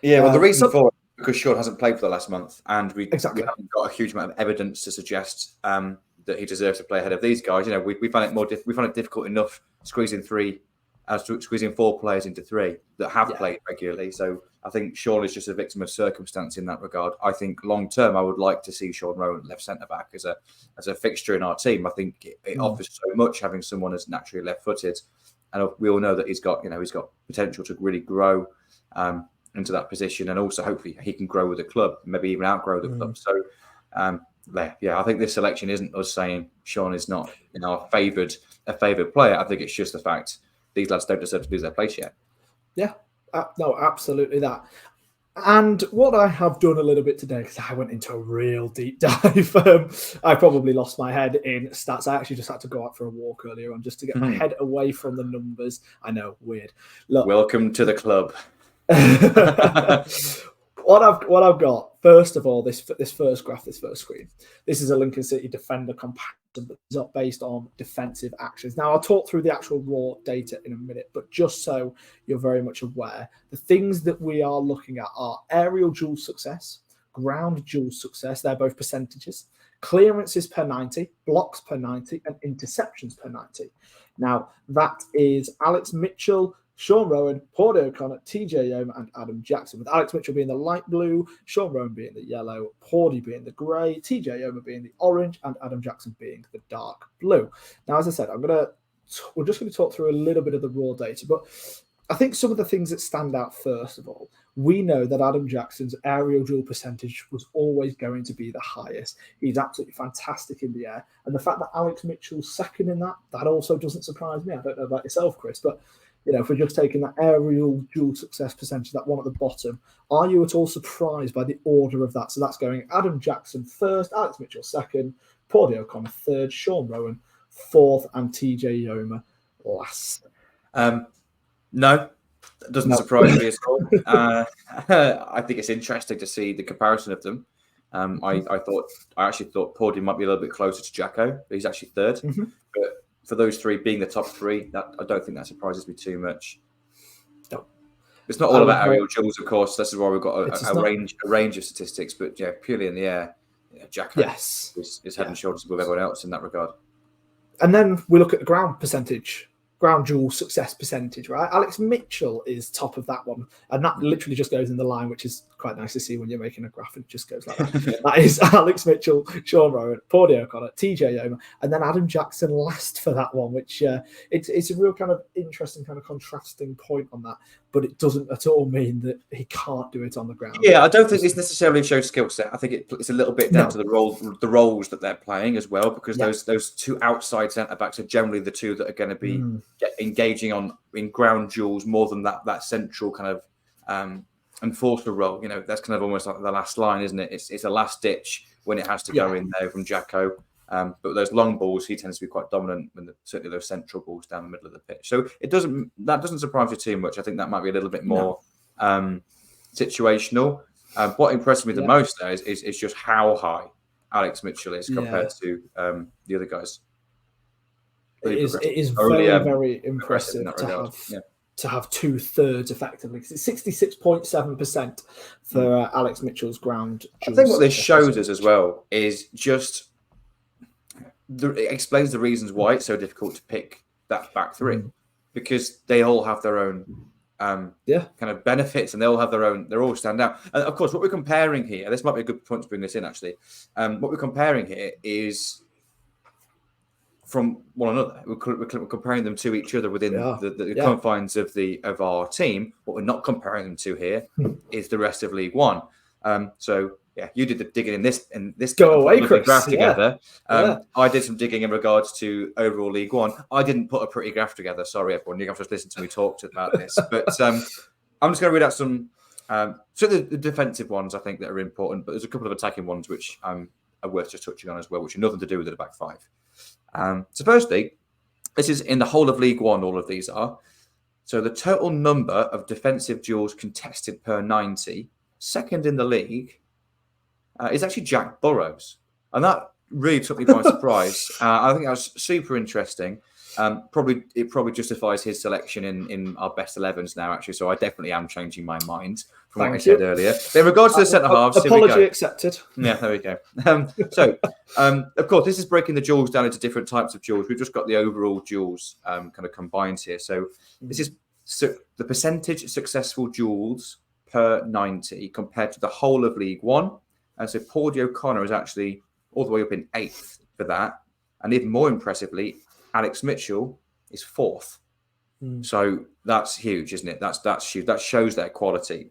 Yeah, well, the reason for it, because Sean hasn't played for the last month, and we haven't got a huge amount of evidence to suggest that he deserves to play ahead of these guys. We find it difficult enough squeezing 3 as to squeezing 4 players into 3 that have played regularly. So I think Sean is just a victim of circumstance in that regard. I think long term, I would like to see Sean Rowan left centre back as a fixture in our team. I think it offers so much having someone as naturally left-footed, and we all know that he's got potential to really grow into that position, and also hopefully he can grow with the club, maybe even outgrow the club. So. I think this selection isn't us saying Sean is not a favoured player. I think it's just the fact these lads don't deserve to lose their place yet. Yeah, no, absolutely that. And what I have done a little bit today, because I went into a real deep dive, I probably lost my head in stats. I actually just had to go out for a walk earlier on just to get my head away from the numbers. I know, weird. Look, welcome to the club. What I've got, first of all, this first graph, this first screen, this is a Lincoln City defender comparison, but it's not based on defensive actions. Now, I'll talk through the actual raw data in a minute, but just so you're very much aware, the things that we are looking at are aerial duel success, ground duel success, they're both percentages, clearances per 90, blocks per 90, and interceptions per 90. Now, that is Alex Mitchell, Sean Rowan, Paul O'Connor, TJ Yoma, and Adam Jackson, with Alex Mitchell being the light blue, Sean Rowan being the yellow, Paudy being the grey, TJ Yoma being the orange, and Adam Jackson being the dark blue. Now, as I said, we're just going to talk through a little bit of the raw data, but I think some of the things that stand out, first of all, we know that Adam Jackson's aerial duel percentage was always going to be the highest. He's absolutely fantastic in the air. And the fact that Alex Mitchell's second in that also doesn't surprise me. I don't know about yourself, Chris, but if we're just taking that aerial duel success percentage, that one at the bottom, are you at all surprised by the order of that? So that's going Adam Jackson first, Alex Mitchell second, Paul O'Connor third, Sean Rowan fourth, and TJ Yoma last. No, that doesn't surprise me at all. I think it's interesting to see the comparison of them. I actually thought Paudy might be a little bit closer to Jacko, but he's actually third. But for those 3 being the top 3, I don't think that surprises me too much. No. It's not all about aerial duels, of course. This is why we've got a range of statistics. But purely in the air, Jacko is head and shoulders above everyone else in that regard. And then we look at the ground duel success percentage, right? Alex Mitchell is top of that one, and that literally just goes in the line, which is quite nice to see when you're making a graph. It just goes like that. That is Alex Mitchell, Sean Rowan, Paul O'Connor, TJ Yoma, and then Adam Jackson last for that one, which it's a real kind of interesting kind of contrasting point on that, but it doesn't at all mean that he can't do it on the ground. Yeah, I don't think this necessarily shows skill set. I think it's a little bit down to the roles that they're playing as well, because those 2 outside centre backs are generally the 2 that are going to be engaging in ground duels more than that central kind of enforcer role. That's kind of almost like the last line, isn't it? It's a last ditch when it has to go in there from Jacko. But those long balls, he tends to be quite dominant when certainly those central balls down the middle of the pitch. So that doesn't surprise you too much. I think that might be a little bit more situational. What impressed me the most though is just how high Alex Mitchell is compared to the other guys. It is very, very impressive to have 2/3 effectively, because it's 66.7% for Alex Mitchell's ground. I think what this shows us as well is just it explains the reasons why it's so difficult to pick that back 3, because they all have their own kind of benefits, and they all have their own. They all stand out. And of course, what we're comparing here, this might be a good point to bring this in. Actually, what we're comparing here is from one another. We're comparing them to each other within the confines of our team. What we're not comparing them to here is the rest of League One. So you did the digging in this go away, Chris. Graph together. I did some digging in regards to overall League One. I didn't put a pretty graph together. Sorry, everyone. You have to just listen to me talk about this. But I'm just going to read out some. So the defensive ones I think that are important, but there's a couple of attacking ones which are worth just touching on as well, which are nothing to do with the back 5. So firstly, this is in the whole of League One. All of these are. So the total number of defensive duels contested per 90, second in the league, is actually Jack Burrows, and that really took me by surprise. I think that was super interesting. It probably justifies his selection in our best 11s now, actually. So I definitely am changing my mind from what I said earlier. But in regards to the centre halves, apology accepted. Yeah, there we go. Of course, this is breaking the duels down into different types of duels. We've just got the overall duels kind of combined here. So this is the percentage successful duels per 90 compared to the whole of League One. And so Paudie O'Connor is actually all the way up in 8th for that. And even more impressively, Alex Mitchell is 4th. So that's huge, isn't it? That's huge. That shows their quality.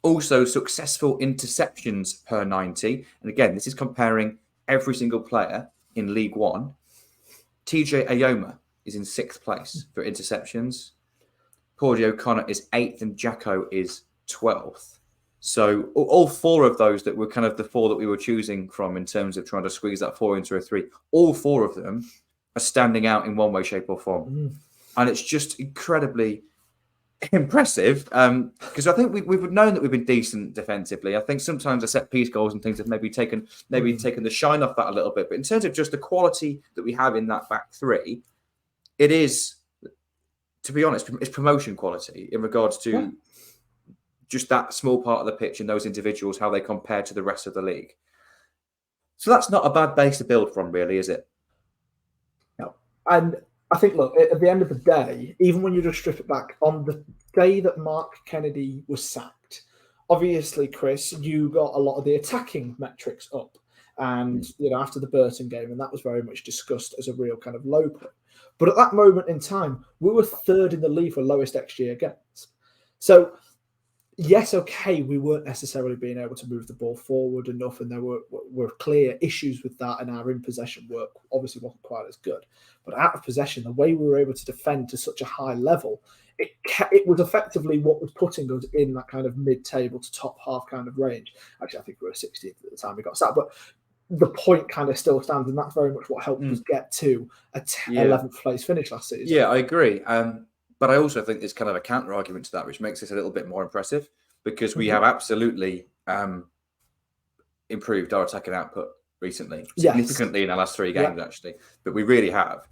Also, successful interceptions per 90. And again, this is comparing every single player in League One. TJ Ayoma is in 6th place for interceptions. Paudie O'Connor is 8th and Jacko is 12th. So all 4 of those that were kind of the 4 that we were choosing from in terms of trying to squeeze that 4 into a 3, all 4 of them are standing out in one way, shape or form. And it's just incredibly impressive because I think we've known that we've been decent defensively. I think sometimes the set piece goals and things have maybe taken the shine off that a little bit. But in terms of just the quality that we have in that back 3, it is, to be honest, it's promotion quality in regards to just that small part of the pitch and those individuals, how they compare to the rest of the league. So that's not a bad base to build from, really, is it? No. And I think, look, at the end of the day, even when you just strip it back, on the day that Mark Kennedy was sacked, obviously, Chris, you got a lot of the attacking metrics up. And, after the Burton game, and that was very much discussed as a real kind of low point. But at that moment in time, we were 3rd in the league for lowest XG against. So, yes, okay, we weren't necessarily being able to move the ball forward enough, and there were clear issues with that, and our in-possession work obviously wasn't quite as good. But out of possession, the way we were able to defend to such a high level, it was effectively what was putting us in that kind of mid-table to top half kind of range. Actually, I think we were 16th at the time we got sacked, but the point kind of still stands, and that's very much what helped us get to a 11th place finish last season. Yeah, I agree. But I also think there's kind of a counter argument to that, which makes this a little bit more impressive because we have absolutely improved our attacking output recently, significantly in our last 3 games, actually. But we really have.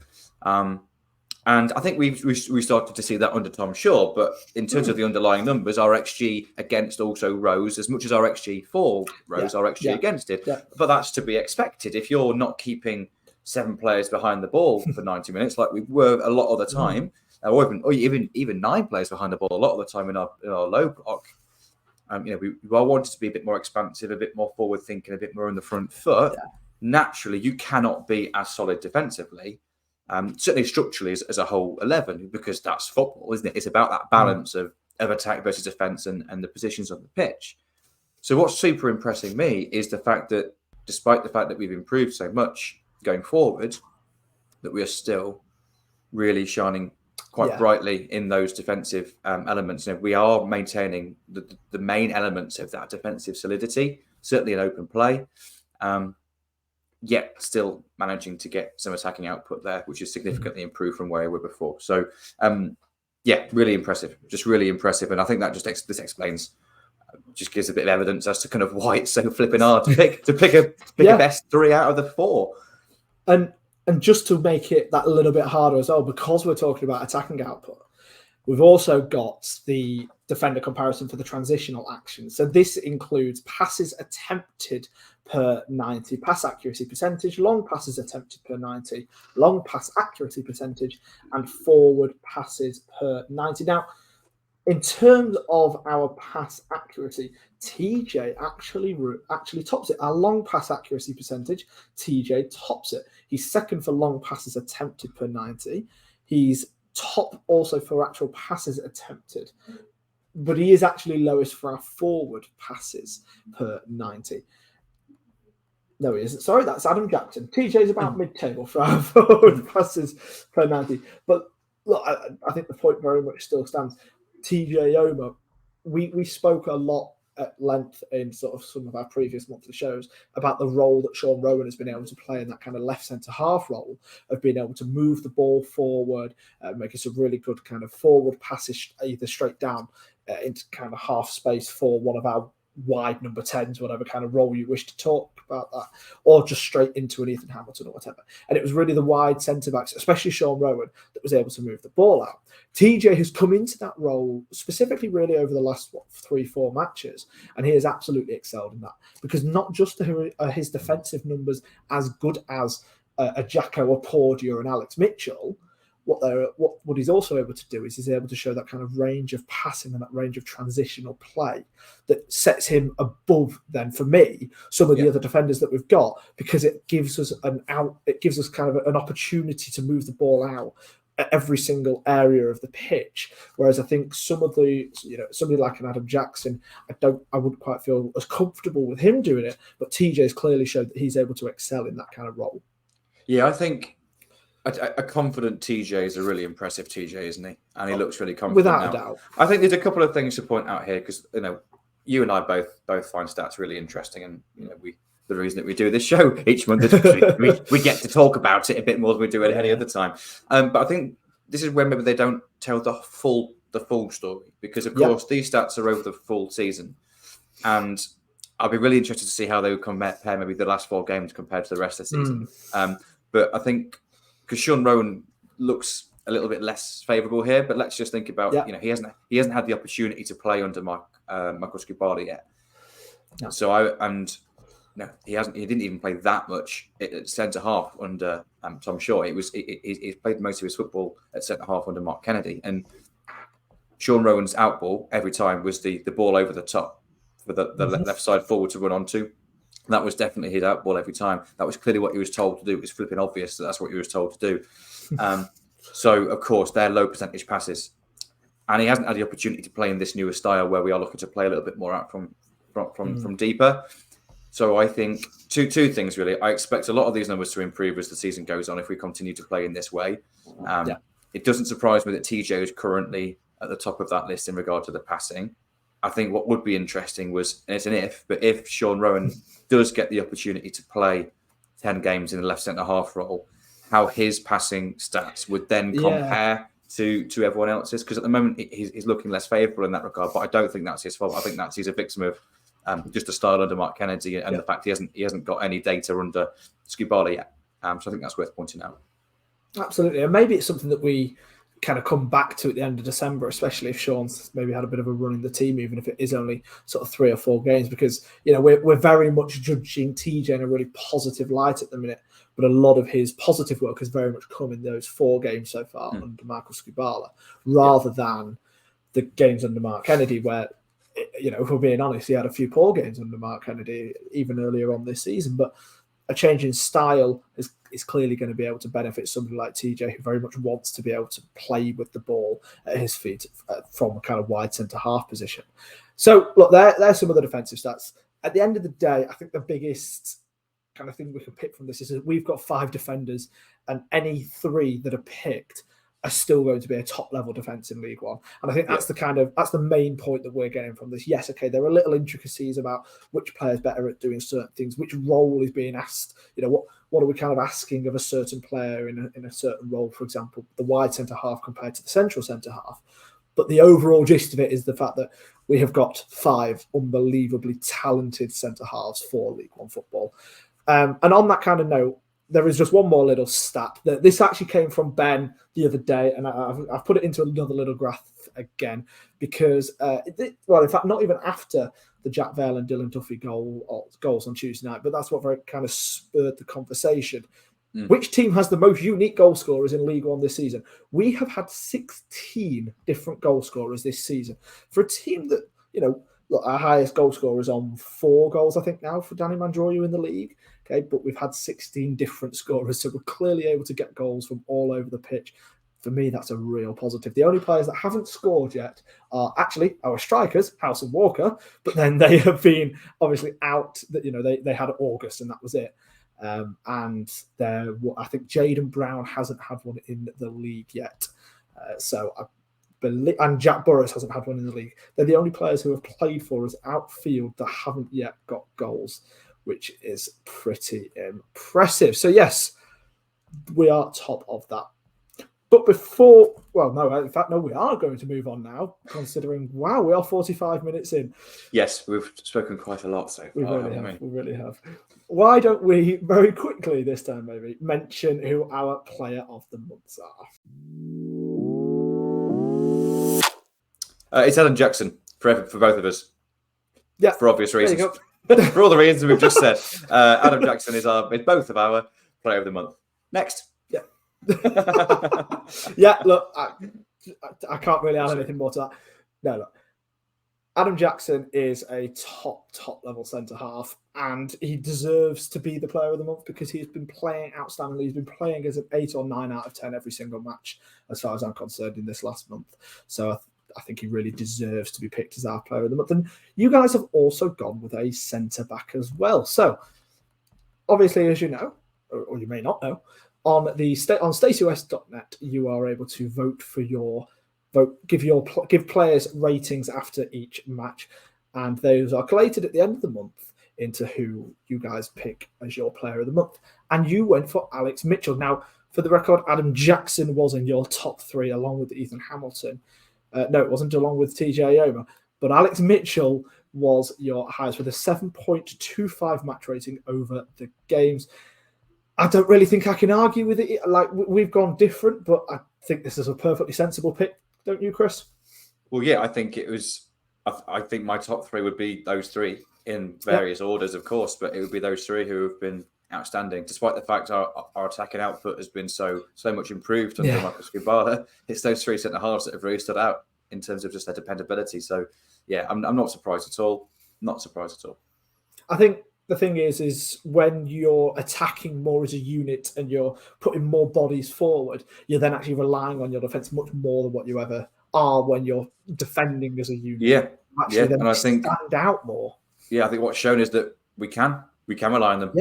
And I think we started to see that under Tom Shaw. But in terms of the underlying numbers, our XG against also rose as much as our XG for rose, our XG against it. Yeah. But that's to be expected. If you're not keeping 7 players behind the ball for 90 minutes, like we were a lot of the time, or even 9 players behind the ball a lot of the time in our low block. We wanted to be a bit more expansive, a bit more forward thinking, a bit more on the front foot. Yeah. Naturally, you cannot be as solid defensively, certainly structurally as a whole 11, because that's football, isn't it? It's about that balance of attack versus defence and the positions on the pitch. So what's super impressing me is the fact that despite the fact that we've improved so much going forward, that we are still really shining quite brightly in those defensive elements. We are maintaining the main elements of that defensive solidity, certainly in open play, yet still managing to get some attacking output there, which is significantly improved from where we were before. So, really impressive, just really impressive. And I think that this explains, just gives a bit of evidence as to kind of why it's so flipping hard to pick a best 3 out of the 4. And just to make it that a little bit harder as well, because we're talking about attacking output, we've also got the defender comparison for the transitional action. So this includes passes attempted per 90, pass accuracy percentage, long passes attempted per 90, long pass accuracy percentage, and forward passes per 90. Now, in terms of our pass accuracy, TJ actually tops it. Our long pass accuracy percentage, TJ tops it. He's second for long passes attempted per 90. He's top also for actual passes attempted. But he is actually lowest for our forward passes per 90. No, he isn't. Sorry, that's Adam Jackson. TJ's about mid-table for our forward passes per 90. But look, I think the point very much still stands. TJ Ayoma, we spoke a lot at length in sort of some of our previous monthly shows about the role that Sean Rowan has been able to play in that kind of left centre half role of being able to move the ball forward, making some really good kind of forward passes either straight down into kind of half space for one of our wide number 10s, whatever kind of role you wish to talk about that, or just straight into an Ethan Hamilton or whatever. And it was really the wide centre-backs, especially Sean Rowan, that was able to move the ball out. TJ has come into that role specifically really over the last 3-4 matches, and he has absolutely excelled in that, because not just are his defensive numbers as good as a Jacko, a Pordy, or an Alex Mitchell. What he's also able to do is he's able to show that kind of range of passing and that range of transitional play that sets him above, then for me, some of the other defenders that we've got, because it gives us kind of an opportunity to move the ball out at every single area of the pitch. Whereas I think some of the, somebody like an Adam Jackson, I wouldn't quite feel as comfortable with him doing it, but TJ's clearly showed that he's able to excel in that kind of role. Yeah, I think a confident TJ is a really impressive TJ, isn't he? And he looks really confident without now. a doubt. I think there's a couple of things to point out here, because you and I both find stats really interesting, and the reason that we do this show each month is we get to talk about it a bit more than we do at any other time. But I think this is where maybe they don't tell the full story, because of course these stats are over the full season, and I'll be really interested to see how they would compare maybe the last 4 games compared to the rest of the season. But I think, because Sean Rowan looks a little bit less favourable here, but let's just think about he hasn't had the opportunity to play under Michael Skubala yet. No. So he didn't even play that much at centre half under Tom Shaw. He's played most of his football at centre half under Mark Kennedy, and Sean Rowan's out ball every time was the ball over the top for the left side forward to run onto. That was definitely his out ball every time. That was clearly what he was told to do. It was flipping obvious that that's what he was told to do. So, of course, they're low percentage passes. And he hasn't had the opportunity to play in this newer style where we are looking to play a little bit more out from deeper. So I think two things, really. I expect a lot of these numbers to improve as the season goes on if we continue to play in this way. It doesn't surprise me that TJ is currently at the top of that list in regard to the passing. I think what would be interesting was, and it's an if Sean Rowan does get the opportunity to play 10 games in the left centre-half role, how his passing stats would then compare to everyone else's. Because at the moment, he's looking less favourable in that regard, but I don't think that's his fault. I think he's a victim of just the style under Mark Kennedy and the fact he hasn't got any data under Skubala yet. So I think that's worth pointing out. Absolutely. And maybe it's something that we kind of come back to at the end of December, especially if Sean's maybe had a bit of a run in the team, even if it is only sort of 3 or 4 games, because we're very much judging TJ in a really positive light at the minute, but a lot of his positive work has very much come in those 4 games so far under Michael Skubala, rather than the games under Mark Kennedy, where if we're being honest, he had a few poor games under Mark Kennedy even earlier on this season. But a change in style is clearly going to be able to benefit somebody like TJ, who very much wants to be able to play with the ball at his feet from a kind of wide centre-half position. So, look, there's some of the defensive stats. At the end of the day, I think the biggest kind of thing we can pick from this is that we've got 5 defenders, and any 3 that are picked are still going to be a top-level defence in League One. And I think that's that's the main point that we're getting from this. Yes, okay, there are little intricacies about which player's better at doing certain things, which role is being asked. What are we kind of asking of a certain player in a certain role, for example, the wide centre-half compared to the central centre-half. But the overall gist of it is the fact that we have got 5 unbelievably talented centre-halves for League One football. And on that kind of note, there is just one more little stat. This actually came from Ben the other day, and I've put it into another little graph again because, in fact, not even after the Jack Vale and Dylan Duffy goals on Tuesday night, but that's what very kind of spurred the conversation. Which team has the most unique goal scorers in League One this season? We have had 16 different goal scorers this season. For a team that, look, our highest goal scorer is on 4 goals, I think, now for Danny Mandroyu in the league. Okay, but we've had 16 different scorers, so we're clearly able to get goals from all over the pitch. For me, that's a real positive. The only players that haven't scored yet are actually our strikers, House and Walker, but then they have been obviously out. They had August, and that was it. And I think Jaden Brown hasn't had one in the league yet. And Jack Burrows hasn't had one in the league. They're the only players who have played for us outfield that haven't yet got goals, which is pretty impressive. So yes, we are top of that. But before Well, no, in fact, no, we are going to move on now, considering, wow, we are 45 minutes in. Yes, we've spoken quite a lot so far. We really have. Why don't we, very quickly this time maybe, mention who our player of the months are? It's Adam Jackson for both of us. Yeah. For obvious reasons. For all the reasons we've just said. Adam Jackson is both of our player of the month. Next. Yeah. Yeah, look, I can't really add anything more to that. No, look. Adam Jackson is a top level centre half, and he deserves to be the player of the month because he's been playing outstandingly. He's been playing as an 8 or 9 out of 10 every single match, as far as I'm concerned, in this last month. So I think he really deserves to be picked as our player of the month. And you guys have also gone with a centre back as well. So obviously, as you know, or you may not know, on StaceyWest.net, you are able to vote for your vote, give players ratings after each match, and those are collated at the end of the month into who you guys pick as your player of the month. And you went for Alex Mitchell. Now, for the record, Adam Jackson was in your top 3 along with Ethan Hamilton. No, it wasn't along with TJ Ayoma, but Alex Mitchell was your highest with a 7.25 match rating over the games. I don't really think I can argue with it. Like, we've gone different, but I think this is a perfectly sensible pick. Don't you, Chris? Well, yeah, I think it was. I think my top 3 would be those 3 in various orders, of course, but it would be those 3 who have been outstanding, despite the fact our attacking output has been so much improved under Michael Skubala. It's those 3 centre halves that have really stood out in terms of just their dependability. So, yeah, I'm not surprised at all. Not surprised at all. I think the thing is when you're attacking more as a unit and you're putting more bodies forward, you're then actually relying on your defence much more than what you ever are when you're defending as a unit. Yeah, actually, and I think stand out more. Yeah, I think what's shown is that we can rely on them.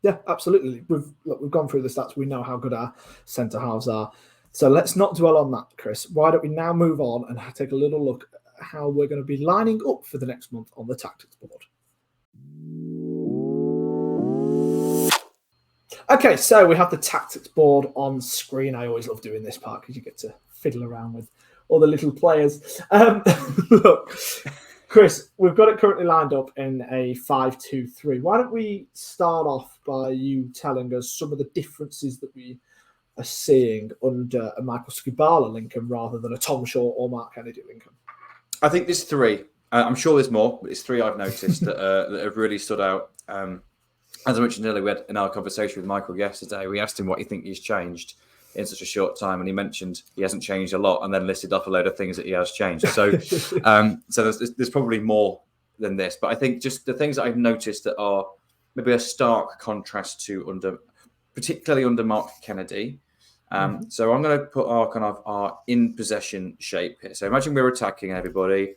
Yeah, absolutely. We've gone through the stats. We know how good our centre halves are. So let's not dwell on that, Chris. Why don't we now move on and take a little look at how we're going to be lining up for the next month on the tactics board. Okay, so we have the tactics board on screen. I always love doing this part because you get to fiddle around with all the little players. Look, Chris, we've got it currently lined up in a 5-2-3. Why don't we start off by you telling us some of the differences that we are seeing under a Michael Skubala Lincoln rather than a Tom Shaw or Mark Kennedy Lincoln? I think there's 3. I'm sure there's more, but it's 3 I've noticed that have really stood out. As I mentioned earlier, we had in our conversation with Michael yesterday, we asked him what he think he's changed in such a short time, and he mentioned he hasn't changed a lot, and then listed off a load of things that he has changed. So, so there's probably more than this, but I think just the things that I've noticed that are maybe a stark contrast to particularly under Mark Kennedy. So I'm going to put our in possession shape here. So imagine we're attacking everybody.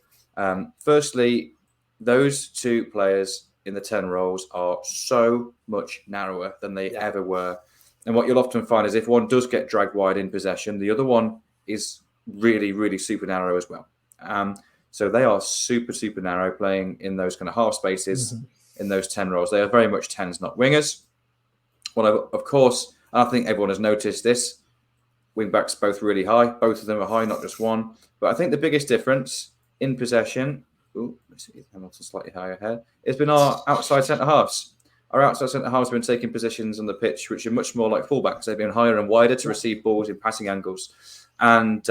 Firstly, those 2 players in the 10 roles are so much narrower than they ever were. And what you'll often find is if one does get dragged wide in possession, the other one is really, really super narrow as well. So they are super, super narrow playing in those kind of half spaces in those 10 roles. They are very much 10s, not wingers. Well, of course, I think everyone has noticed this. Wing backs both really high. Both of them are high, not just one. But I think the biggest difference in possession, Hamilton slightly higher here, has been our outside centre halves. Our outside centre halves have been taking positions on the pitch which are much more like fullbacks. They've been higher and wider to receive balls in passing angles. And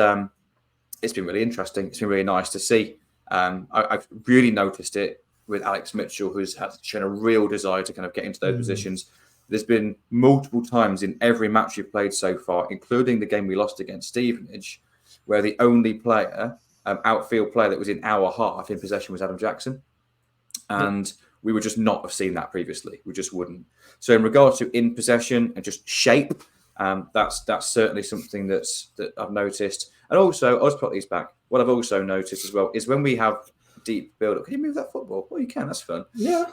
it's been really interesting. It's been really nice to see. I've really noticed it with Alex Mitchell, who's shown a real desire to kind of get into those positions. There's been multiple times in every match we've played so far, including the game we lost against Stevenage, where the only player, outfield player that was in our half in possession was Adam Jackson. And we would just not have seen that previously. We just wouldn't. So in regards to in possession and just shape, that's certainly something that I've noticed. And also, I'll just put these back. What I've also noticed as well is when we have deep build-up. Can you move that football? Well, you can. That's fun. Yeah.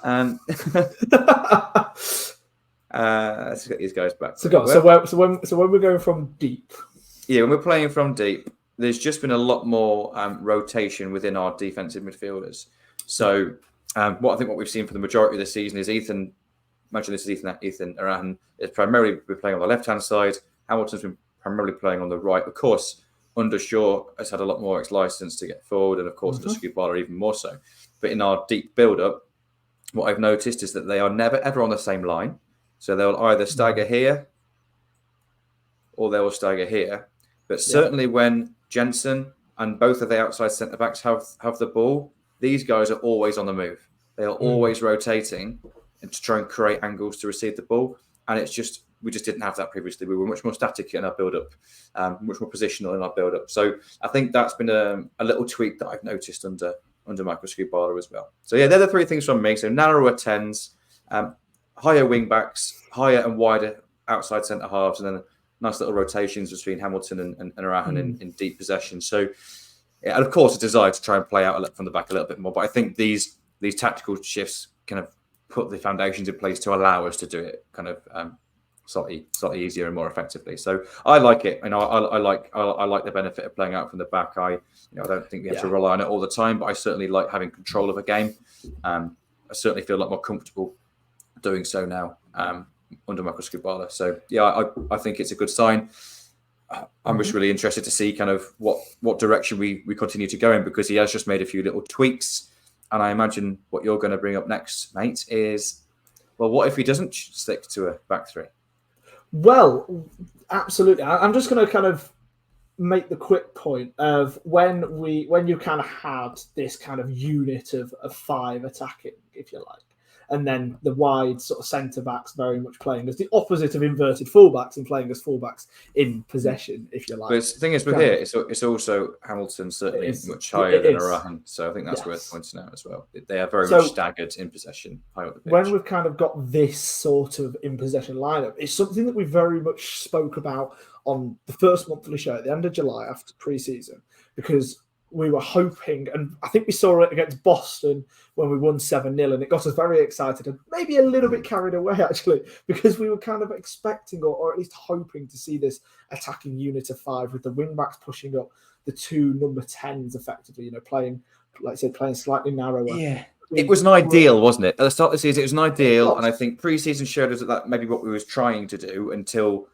Let's get these guys back. So when we're going from deep. Yeah, when we're playing from deep, there's just been a lot more rotation within our defensive midfielders. So what we've seen for the majority of the season is Ethan Aran is primarily been playing on the left-hand side. Hamilton's been primarily playing on the right. Of course, under Shaw has had a lot more license to get forward, and of course under Skubala even more so. But in our deep build-up, what I've noticed is that they are never ever on the same line. So they'll either stagger here or they will stagger here. But certainly when Jensen and both of the outside centre-backs have the ball, these guys are always on the move. They are always rotating and to try and create angles to receive the ball. And it's just, we just didn't have that previously. We were much more static in our build-up, much more positional in our build-up. So I think that's been a little tweak that I've noticed under Michael Skubala as well. So yeah, they're the three things from me. So narrower 10s, higher wing-backs, higher and wider outside centre-halves, and then nice little rotations between Hamilton and Arahan in deep possession. So, yeah, and of course, a desire to try and play out from the back a little bit more. But I think these tactical shifts kind of put the foundations in place to allow us to do it kind of slightly easier and more effectively. So I like it. I like the benefit of playing out from the back. I don't think we have to rely on it all the time, but I certainly like having control of a game. I certainly feel a lot more comfortable doing so now. Under Michael Skubala. So yeah, I think it's a good sign. I'm just really interested to see kind of what direction we continue to go in, because he has just made a few little tweaks. And I imagine what you're going to bring up next, mate, is, well, what if he doesn't stick to a back three? Well, absolutely. I'm just going to kind of make the quick point of when you kind of had this kind of unit of five attacking, if you like, and then the wide sort of centre-backs very much playing as the opposite of inverted fullbacks and playing as fullbacks in possession, if you like. But the thing is, with here, it's also Hamilton certainly much higher than Arahan. So I think that's worth pointing out as well. They are very much staggered in possession, high up the pitch. When we've kind of got this sort of in-possession lineup, it's something that we very much spoke about on the first monthly show at the end of July after pre-season, because we were hoping, and I think we saw it against Boston when we won 7-0, and it got us very excited and maybe a little bit carried away, actually, because we were kind of expecting or at least hoping to see this attacking unit of five with the wing-backs pushing up the two number 10s effectively, playing, like I said, playing slightly narrower. Yeah. It was an ideal, wasn't it? At the start of the season, it was an ideal, and I think pre-season showed us that maybe what we was trying to do until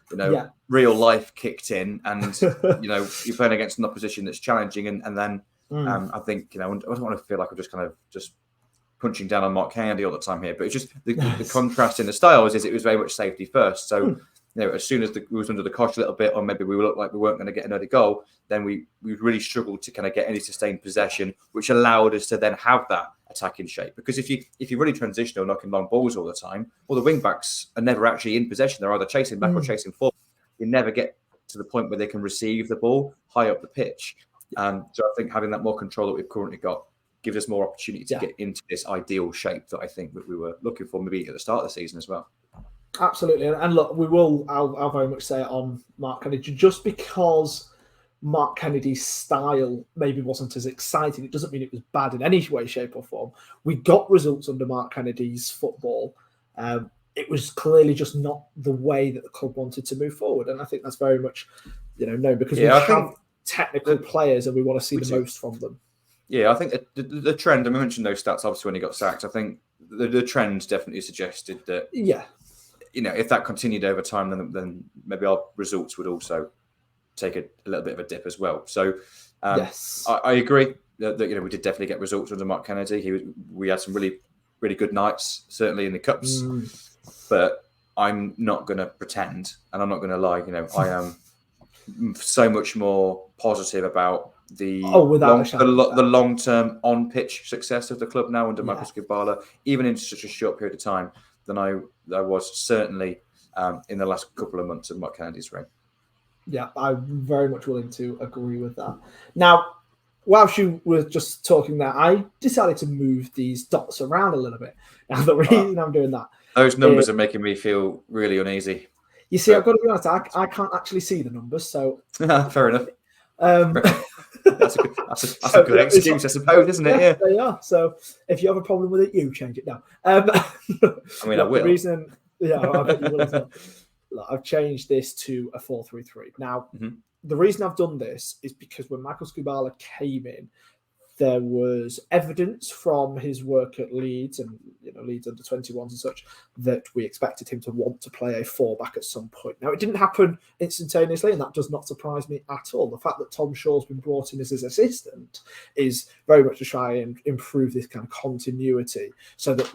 real life kicked in, and you're playing against an opposition that's challenging, and then I think I don't want to feel like I'm just kind of just punching down on Mark Kennedy all the time here, but it's just the contrast in the styles is it was very much safety first. So as soon as we was under the cosh a little bit, or maybe we looked like we weren't going to get another goal, then we really struggled to kind of get any sustained possession, which allowed us to then have that attacking shape. Because if you're really transitional, knocking long balls all the time, well, the wing backs are never actually in possession. They're either chasing back or chasing forward. You never get to the point where they can receive the ball high up the pitch. So I think having that more control that we've currently got gives us more opportunity to get into this ideal shape that I think that we were looking for maybe at the start of the season as well. Absolutely. And look, I'll very much say it on Mark Kennedy, just because Mark Kennedy's style maybe wasn't as exciting. It doesn't mean it was bad in any way, shape or form. We got results under Mark Kennedy's football. It was clearly just not the way that the club wanted to move forward. And I think that's very much, known because we have technical players and we want to see the most from them. Yeah, I think the trend, and we mentioned those stats obviously when he got sacked, I think the trend definitely suggested that, if that continued over time, then maybe our results would also take a little bit of a dip as well. So I agree that we did definitely get results under Mark Kennedy. We had some really, really good nights, certainly in the cups. But I'm not going to pretend, and I'm not going to lie. I am so much more positive about the long-term on-pitch success of the club now under Michael Skubala, even in such a short period of time, than I was certainly in the last couple of months of Mark Kennedy's reign. Yeah, I'm very much willing to agree with that. Now, whilst you were just talking there, I decided to move these dots around a little bit. Now, the reason I'm doing that, those numbers are making me feel really uneasy. You see, I've got to be honest, I can't actually see the numbers, so fair enough. That's a good excuse, I suppose, isn't it? Yeah, they are. So if you have a problem with it, you change it now. I will. The reason, I bet you will as well. Look, I've changed this to a 4-3-3. Now, the reason I've done this is because when Michael Skubala came in, there was evidence from his work at Leeds and Leeds under 21s and such that we expected him to want to play a 4-back at some point. Now, it didn't happen instantaneously, and that does not surprise me at all. The fact that Tom Shaw's been brought in as his assistant is very much to try and improve this kind of continuity so that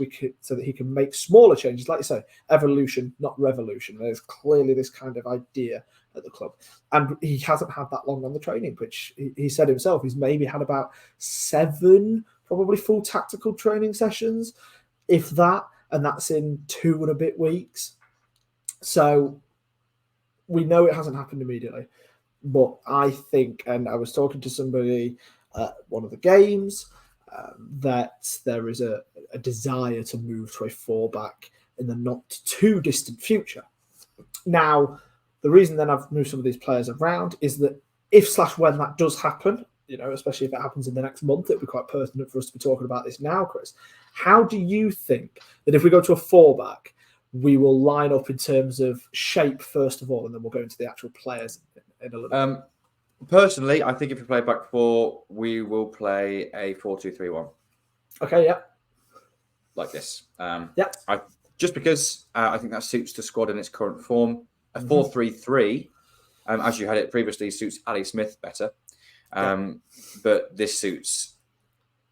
he can make smaller changes. Like you say, evolution, not revolution. There's clearly this kind of idea at the club, and he hasn't had that long on the training pitch. He said himself he's maybe had about 7 probably full tactical training sessions, if that, and that's in 2 and a bit weeks. So we know it hasn't happened immediately, but I think, and I was talking to somebody at one of the games, that there is a desire to move to a 4-back in the not too distant future. Now, the reason then I've moved some of these players around is that if/when that does happen, especially if it happens in the next month, it'd be quite pertinent for us to be talking about this now, Chris. How do you think that if we go to a 4-back, we will line up in terms of shape first of all, and then we'll go into the actual players in a little bit? Personally, I think if we play back 4, we will play a 4-2-3-1. Okay, yeah. Like this. Yeah. Just because I think that suits the squad in its current form. A 4-3-3, as you had it previously, suits Ali Smith better. But this suits,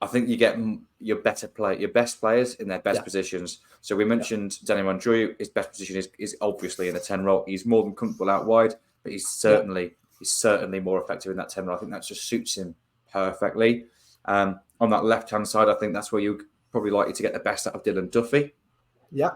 I think you get your best players in their best positions. So we mentioned Danny Mandroyu, his best position is obviously in the 10 role. He's more than comfortable out wide, but he's certainly more effective in that 10 role. I think that just suits him perfectly. On that left-hand side, I think that's where you're probably likely to get the best out of Dylan Duffy. Yeah.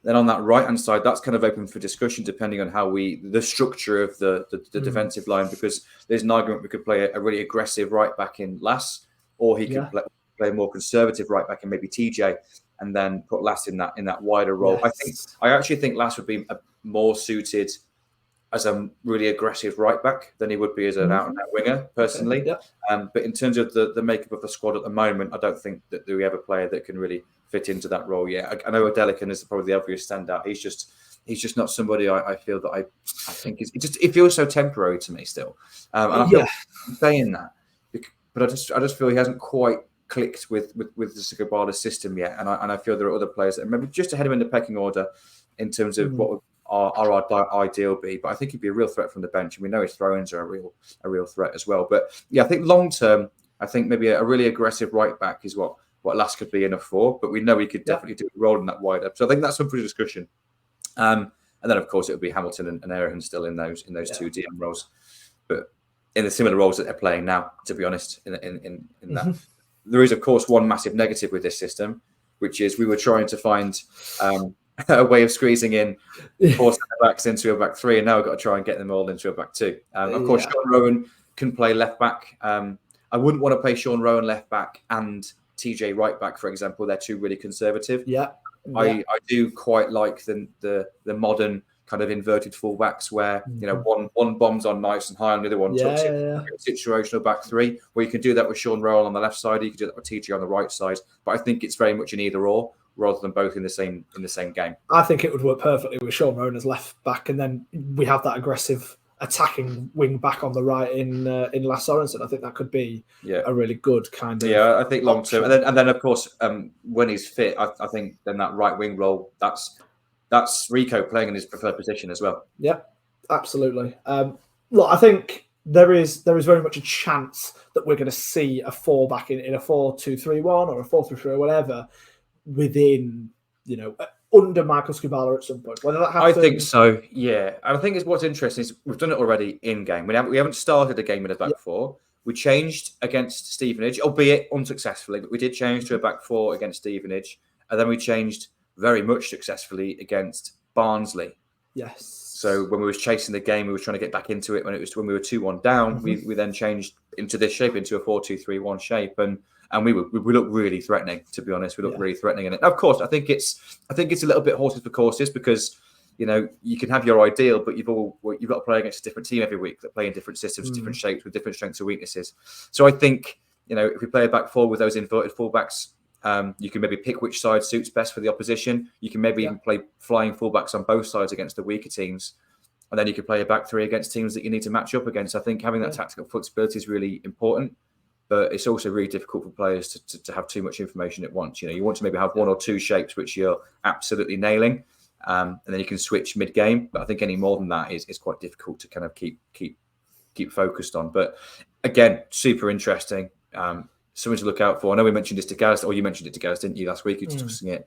Then on that right-hand side, that's kind of open for discussion depending on how the structure of the defensive line, because there's an argument we could play a really aggressive right-back in Lass, or he could play a more conservative right-back in maybe TJ, and then put Lass in that wider role. Yes. I actually think Lass would be more suited as a really aggressive right-back than he would be as an out-and-out winger, personally. Okay. Yeah. But in terms of the makeup of the squad at the moment, I don't think that we have a player that can really fit into that role yet. I know Adelican is probably the obvious standout. He's just not somebody I feel that I think is. It feels so temporary to me still, and I feel saying that, but I just feel he hasn't quite clicked with the Sigabala system yet, and I feel there are other players that are maybe just ahead of him in the pecking order in terms of what our ideal be. But I think he'd be a real threat from the bench, and we know his throw-ins are a real threat as well. But yeah, I think long term, I think maybe a really aggressive right back is what Lass could be enough for, but we know he could definitely do a role in that wider. So I think that's up for discussion. And then of course it would be Hamilton and Erhan still in those 2 DM roles, but in the similar roles that they're playing now. To be honest, in that there is of course one massive negative with this system, which is we were trying to find a way of squeezing in 4 centre-backs into a back 3, and now we've got to try and get them all into a back 2. Of course, Sean Rowan can play left back. I wouldn't want to play Sean Rowan left back and TJ right back, for example. They're 2 really conservative. I do quite like the modern kind of inverted fullbacks where one bombs on nice and high and the other one tucks it. Situational back 3, where you can do that with Sean Rowan on the left side, you can do that with TJ on the right side. But I think it's very much an either or rather than both in the same game. I think it would work perfectly with Sean Rowan as left back, and then we have that aggressive attacking wing back on the right in Lass Sorensen. I think that could be a really good kind of I think long term, and then of course when he's fit, I think then that right wing role that's Rico playing in his preferred position as well. Yeah, absolutely. Look, I think there is very much a chance that we're going to see a 4-back in a 4-2-3-1 or a 4-3-3 or whatever within under Michael Skubala at some point. Whether that happens, I think so. Yeah, and I think what's interesting is we've done it already in game. We haven't started a game in a back 4. We changed against Stevenage, albeit unsuccessfully, but we did change to a back 4 against Stevenage, and then we changed very much successfully against Barnsley. Yes. So when we was chasing the game, we were trying to get back into it. When we were 2-1 down, we then changed into this shape, into a 4-2-3-1 shape, and we look really threatening. To be honest, we look really threatening in it. Now, of course, I think it's a little bit horses for courses because you can have your ideal, but you've got to play against a different team every week that play in different systems, different shapes, with different strengths and weaknesses. So I think if we play a back 4 with those inverted fullbacks, you can maybe pick which side suits best for the opposition. You can maybe even play flying fullbacks on both sides against the weaker teams. And then you can play a back 3 against teams that you need to match up against. I think having that tactical flexibility is really important. but it's also really difficult for players to have too much information at once. You want to maybe have one or two shapes which you're absolutely nailing, and then you can switch mid-game. But I think any more than that is quite difficult to kind of keep focused on. But again, super interesting. Something to look out for. I know we mentioned this to Gaz, or you mentioned it to Gaz, didn't you, last week? You were discussing it.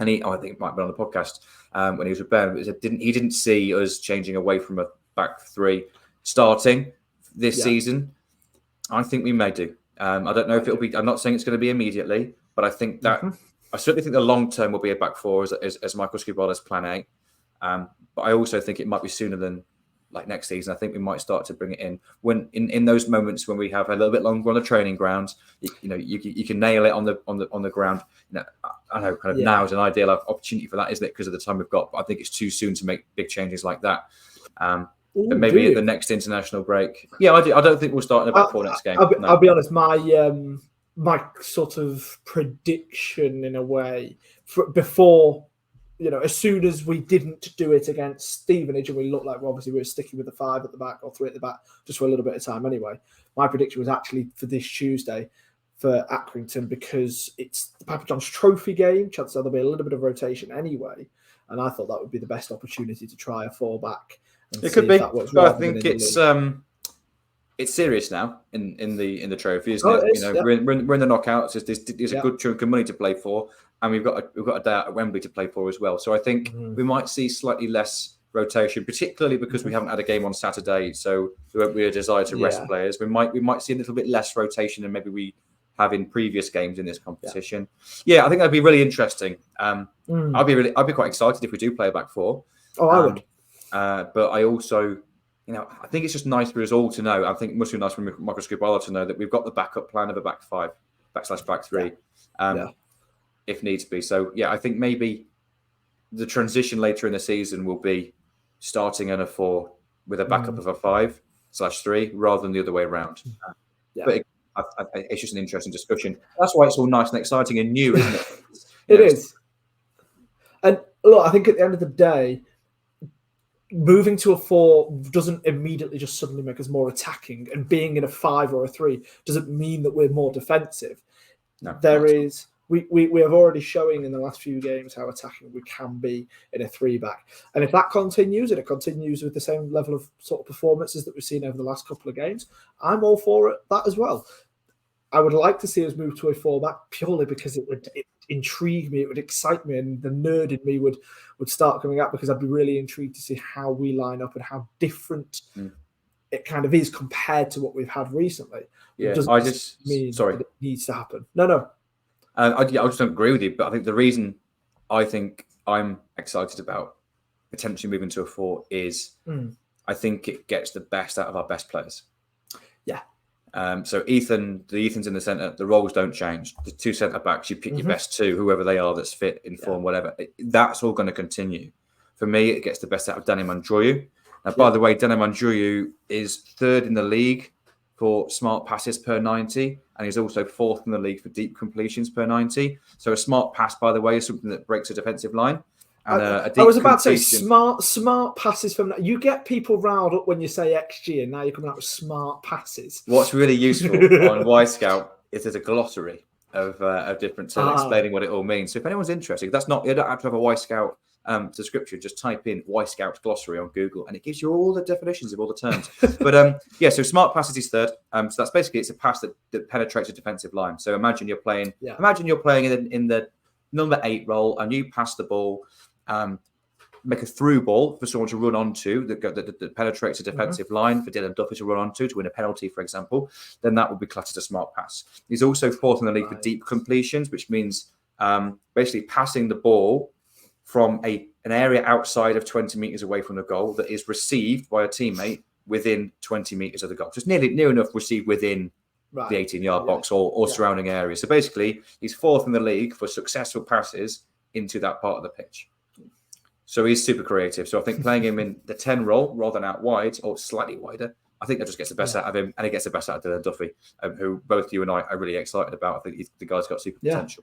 And I think it might have been on the podcast when he was with Ben. He didn't see us changing away from a back three starting this season. I think we may do. I don't know if it'll be. I'm not saying it's going to be immediately, but I think that I certainly think the long term will be a back four as Michael Scubala's plan A. But I also think it might be sooner than like next season. I think we might start to bring it in when in those moments when we have a little bit longer on the training grounds. You can nail it on the ground. I know kind of now is an ideal opportunity for that, isn't it? Because of the time we've got. But I think it's too soon to make big changes like that. But maybe at the next international break. Yeah, I do. I don't think we'll start in a back four next game. I'll be honest. My sort of prediction, in a way, before, as soon as we didn't do it against Stevenage and we looked like we were sticking with the 5 at the back or 3 at the back just for a little bit of time anyway. My prediction was actually for this Tuesday for Accrington, because it's the Papa John's Trophy game. Chances are there'll be a little bit of rotation anyway, and I thought that would be the best opportunity to try a 4 back. It could be. I think it's serious now in the trophy, isn't it? Is, we're in the knockouts. There's a good chunk of money to play for, and we've got a day out at Wembley to play for as well. So I think we might see slightly less rotation, particularly because we haven't had a game on Saturday. So we won't be a desire to rest players. We might see a little bit less rotation than maybe we have in previous games in this competition. Yeah, I think that'd be really interesting. I'd be quite excited if we do play a back four. Oh, I would. But I also, I think it's just nice for us all to know. I think it must be nice for Michael Scubala to know that we've got the backup plan of a back 5 / back 3, if needs be. So I think maybe the transition later in the season will be starting in a 4 with a backup of a 5/3 rather than the other way around. But it's just an interesting discussion. That's why it's all nice and exciting and new, isn't it? It is. And look, I think at the end of the day, moving to a 4 doesn't immediately just suddenly make us more attacking, and being in a 5 or a 3 doesn't mean that we're more defensive. No, we have already showing in the last few games how attacking we can be in a 3 back. And if that continues, and it continues with the same level of sort of performances that we've seen over the last couple of games, I'm all for that as well. I would like to see us move to a 4 back purely because it would intrigue me, it would excite me, and the nerd in me would start coming out, because I'd be really intrigued to see how we line up and how different it kind of is compared to what we've had recently. Yeah, I just mean that it needs to happen. No. I just don't agree with you, but I think the reason I think I'm excited about potentially moving to a 4 is I think it gets the best out of our best players. Yeah. So Ethan's in the centre. The roles don't change. The 2 centre backs, you pick your best 2, whoever they are that's fit in form, whatever. That's all going to continue. For me, it gets the best out of Danny Mandroyu. Now, by the way, Danny Mandroyu is 3rd in the league for smart passes per 90, and he's also 4th in the league for deep completions per 90. So a smart pass, by the way, is something that breaks a defensive line. And I was about to say smart passes from that. You get people riled up when you say XG, and now you're coming out with smart passes. What's really useful on Wisecout is there's a glossary of different terms explaining what it all means. So if anyone's interested, you don't have to have a Wisecout description. Just type in Wisecout glossary on Google, and it gives you all the definitions of all the terms. But so smart passes is 3rd. So that's basically, it's a pass that penetrates a defensive line. So imagine you're playing in the number 8 role, and you pass the ball. Make a through ball for someone to run onto that penetrates a defensive line for Dylan Duffy to run onto to win a penalty, for example, then that would be classed as a smart pass. He's also 4th in the league for deep completions, which means basically passing the ball from an area outside of 20 metres away from the goal that is received by a teammate within 20 metres of the goal. So it's near enough received within the 18-yard box or surrounding areas. So basically, he's 4th in the league for successful passes into that part of the pitch. So he's super creative. So I think playing him in the 10 role rather than out wide or slightly wider, I think that just gets the best out of him, and it gets the best out of Dylan Duffy, who both you and I are really excited about. I think the guy's got super potential.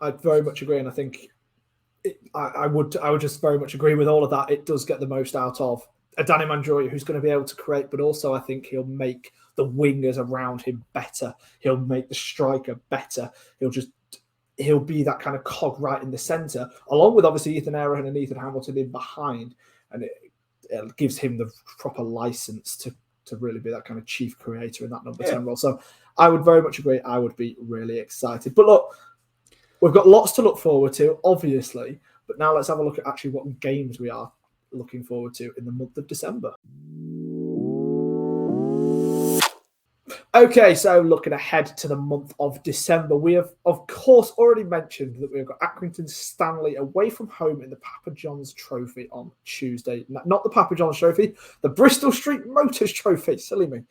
I very much agree, and I think I would just very much agree with all of that. It does get the most out of a Danny Mandroya who's going to be able to create, but also I think he'll make the wingers around him better. He'll make the striker better. He'll be that kind of cog right in the centre, along with obviously Ethan Error and Ethan Hamilton in behind, and it gives him the proper license to really be that kind of chief creator in that number 10 role. So I would very much agree. I would be really excited. But look, we've got lots to look forward to, obviously. But now let's have a look at actually what games we are looking forward to in the month of December. Okay, so looking ahead to the month of December, we have, of course, already mentioned that we've got Accrington Stanley away from home in the Papa John's Trophy on Tuesday. Not the Papa John's Trophy, the Bristol Street Motors Trophy. Silly me.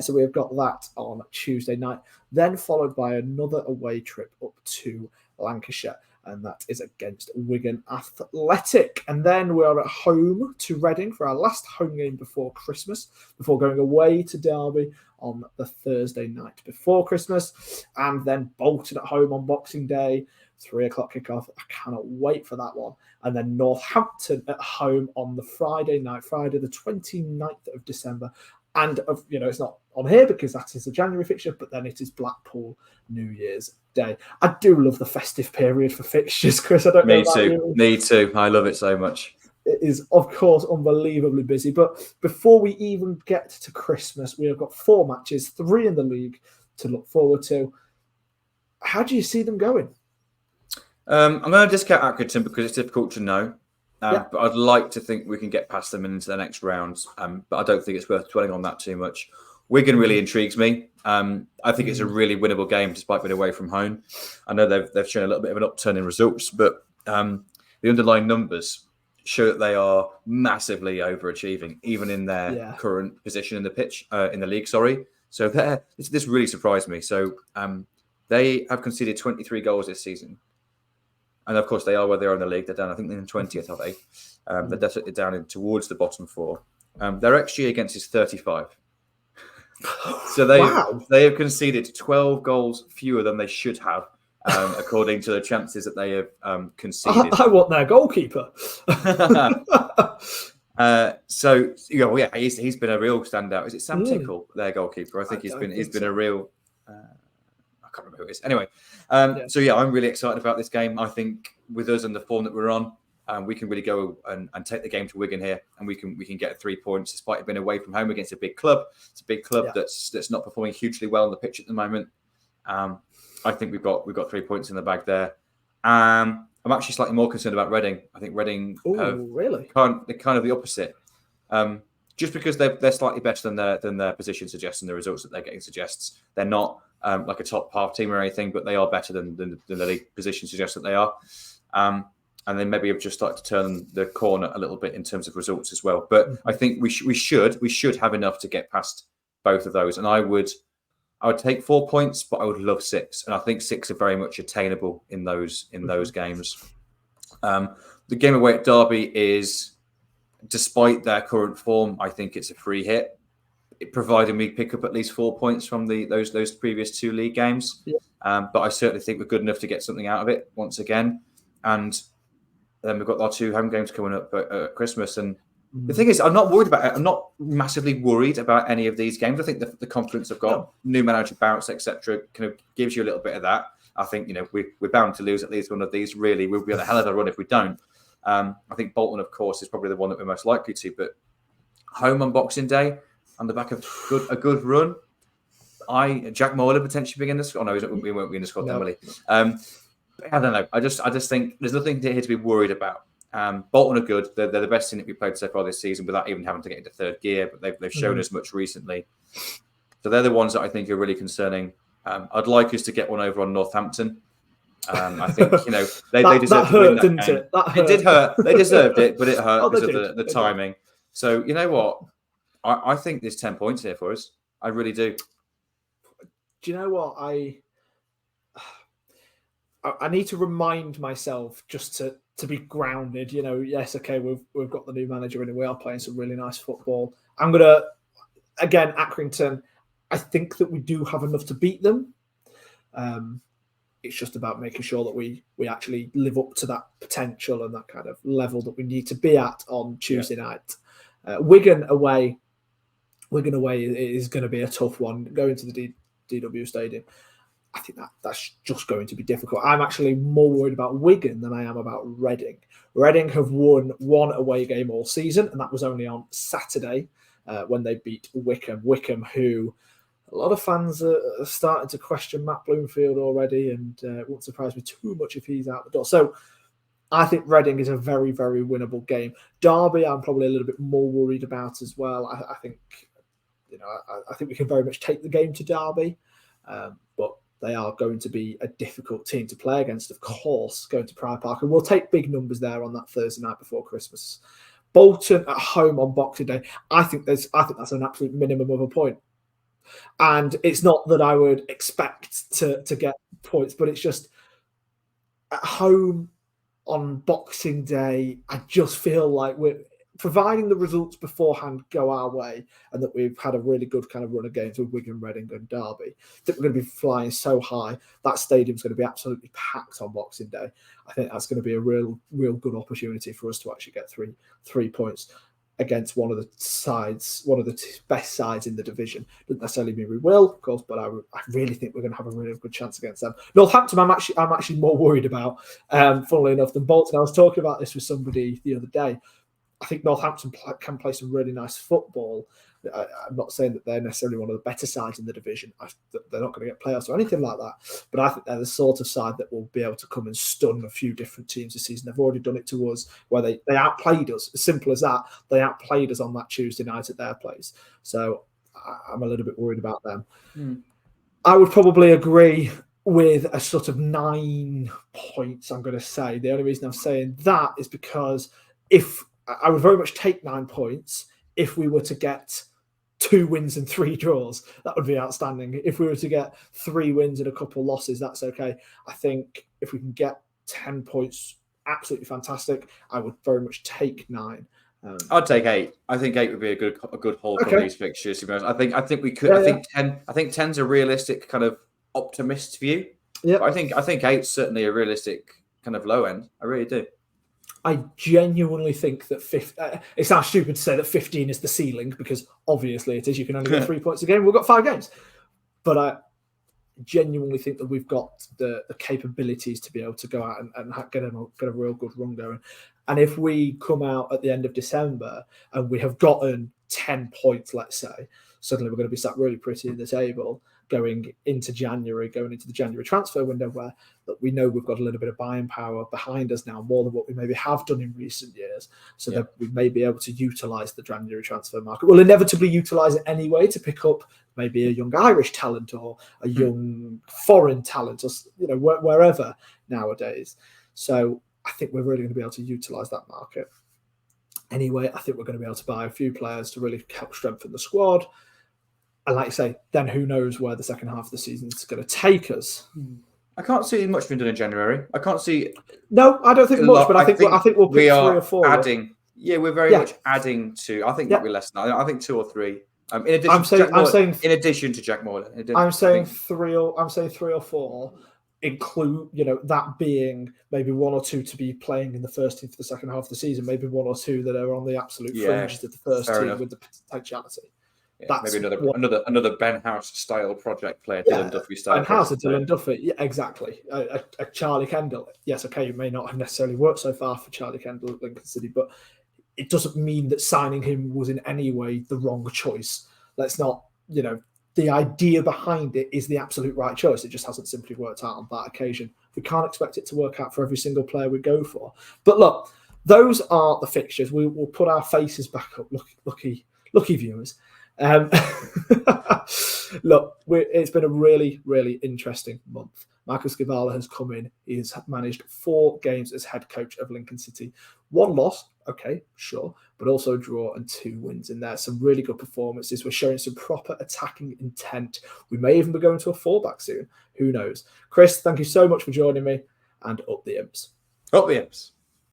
So we've got that on Tuesday night, then followed by another away trip up to Lancashire, and that is against Wigan Athletic. And then we are at home to Reading for our last home game before Christmas, before going away to Derby on the Thursday night before Christmas, and then Bolton at home on Boxing Day, 3 o'clock kickoff. I cannot wait for that one. And then Northampton at home on the Friday night, Friday the 29th of December. And, it's not on here because that is a January fixture, but then it is Blackpool New Year's Day. I do love the festive period for fixtures, Chris. I don't know about you. Me too. I love it so much. It is, of course, unbelievably busy. But before we even get to Christmas, we have got 4 matches, 3 in the league to look forward to. How do you see them going? I'm going to discount Accrington because it's difficult to know. But I'd like to think we can get past them into the next rounds. But I don't think it's worth dwelling on that too much. Wigan really intrigues me. I think it's a really winnable game despite being away from home. I know they've shown a little bit of an upturn in results, but the underlying numbers show that they are massively overachieving, even in their current position in the pitch, in the league, sorry. So this really surprised me. So they have conceded 23 goals this season. And of course, they are where they are in the league. They're down, I think, in 20th, are they? They're definitely down towards the bottom 4. Their XG against is 35. So they have conceded 12 goals fewer than they should have, according to the chances that they have conceded. I want their goalkeeper. He's been a real standout. Is it Sam Tinkle, their goalkeeper? I think he's been a real. I can't remember who it is. Anyway, I'm really excited about this game. I think with us and the form that we're on, we can really go and take the game to Wigan here, and we can get 3 points despite it being away from home against a big club. It's a big club that's not performing hugely well on the pitch at the moment. I think we've got 3 points in the bag there. I'm actually slightly more concerned about Reading. I think Reading really? They're kind of the opposite. Just because they're slightly better than their position suggests and the results that they're getting suggests. They're not like a top half team or anything, but they are better than the league position suggests that they are. And then maybe have just started to turn the corner a little bit in terms of results as well. But I think we should have enough to get past both of those. And I would take 4 points, but I would love 6. And I think 6 are very much attainable in those games. The game away at Derby is, despite their current form, I think it's a free hit, providing we pick up at least 4 points from those previous 2 league games. But I certainly think we're good enough to get something out of it once again. And then we've got our 2 home games coming up at Christmas. And the thing is, I'm not worried about it. I'm not massively worried about any of these games. I think the confidence I've got, new manager bounce, etc., kind of gives you a little bit of that. I think, we're bound to lose at least one of these, really. We'll be on a hell of a run if we don't. I think Bolton, of course, is probably the one that we're most likely to. But home on Boxing Day, on the back of a good run, Jack Moylan potentially being in the squad. Oh, no, we won't be in the squad then, will he? I don't know. I just think there's nothing here to be worried about. Bolton are good. They're the best team that we've played so far this season without even having to get into third gear, but they've shown us much recently. So they're the ones that I think are really concerning. I'd like us to get one over on Northampton. I think, they deserve to win that game. It? It did hurt. They deserved it, but it hurt because of the timing. So, you know what? I think there's 10 points here for us. I really do. Do you know what? I need to remind myself just to be grounded. Yes, okay, we've got the new manager in and we are playing some really nice football. I'm going to, again, Accrington, I think that we do have enough to beat them. It's just about making sure that we actually live up to that potential and that kind of level that we need to be at on Tuesday night. Wigan away is going to be a tough one. Going to the DW Stadium, I think that's just going to be difficult. I'm actually more worried about Wigan than I am about Reading. Reading have won one away game all season, and that was only on Saturday when they beat Wycombe. Wycombe, who a lot of fans are starting to question Matt Bloomfield already, and it won't surprise me too much if he's out the door. So I think Reading is a very, very winnable game. Derby, I'm probably a little bit more worried about as well. I think, I think we can very much take the game to Derby, but they are going to be a difficult team to play against, of course, going to Pride Park. And we'll take big numbers there on that Thursday night before Christmas. Bolton at home on Boxing Day. I think that's an absolute minimum of a point. And it's not that I would expect to get points, but it's just at home on Boxing Day, I just feel like we're providing the results beforehand go our way, and that we've had a really good kind of run of games with Wigan, Reading and Derby, that we're going to be flying so high. That stadium's going to be absolutely packed on Boxing Day. I think that's going to be a real good opportunity for us to actually get three points against one of the best sides in the division. Doesn't necessarily mean we will, of course, but I really think we're going to have a really good chance against them. Northampton, I'm actually more worried about, funnily enough, than Bolton. I was talking about this with somebody the other day. I think Northampton can play some really nice football. I'm not saying that they're necessarily one of the better sides in the division. They're not going to get playoffs or anything like that. But I think they're the sort of side that will be able to come and stun a few different teams this season. They've already done it to us, where they outplayed us. As simple as that. They outplayed us on that Tuesday night at their place. So I'm a little bit worried about them. I would probably agree with a sort of 9 points, I'm going to say. The only reason I'm saying that is because if I would very much take 9 points if we were to get 2 wins and 3 draws. That would be outstanding. If we were to get 3 wins and a couple of losses, that's okay. I think if we can get 10 points, absolutely fantastic. I would very much take 9. I'd take 8. I think 8 would be a good haul from these fixtures. To be honest, I think we could. I think 10's a realistic kind of optimist view. Yeah, I think 8's certainly a realistic kind of low end. I really do. I genuinely think that it sounds stupid to say that 15 is the ceiling, because obviously it is. You can only get 3 points a game. We've got 5 games. But I genuinely think that we've got the capabilities to be able to go out and get a real good run going. And if we come out at the end of December and we have gotten 10 points, let's say, suddenly we're going to be sat really pretty in the table going into the January transfer window, where that we know we've got a little bit of buying power behind us now, more than what we maybe have done in recent years, so that we may be able to utilise the January transfer market. We'll inevitably utilise it anyway to pick up maybe a young Irish talent or a young foreign talent, or wherever nowadays. So I think we're really going to be able to utilise that market. Anyway, I think we're going to be able to buy a few players to really help strengthen the squad. And like I say, then who knows where the second half of the season is going to take us. I can't see much being done in January. I can't see. No, I don't think much, but I think we'll pick 3 or 4. Adding. Yeah, we're very much adding to. I think that'll be less than that. I think 2 or 3. In addition to Jack Moylan. I'm saying 3 or 4. Include, that being maybe 1 or 2 to be playing in the first team for the second half of the season. Maybe 1 or 2 that are on the absolute fringes of the first team with the potentiality. Yeah, maybe another Ben House style project player, Dylan Duffy style. Ben House and Dylan Duffy, yeah, exactly. A Charlie Kendall. Yes, okay, it may not have necessarily worked so far for Charlie Kendall at Lincoln City, but it doesn't mean that signing him was in any way the wrong choice. Let's not, the idea behind it is the absolute right choice. It just hasn't simply worked out on that occasion. We can't expect it to work out for every single player we go for. But look, those are the fixtures. We will put our faces back up. Lucky viewers. Look, it's been a really, really interesting month. Marco Schiavala has come in. He has managed 4 games as head coach of Lincoln City. 1 loss, okay, sure, but also a draw and 2 wins in there. Some really good performances. We're showing some proper attacking intent. We may even be going to a 4-back soon. Who knows? Chris, thank you so much for joining me, and up the Imps. Up the Imps.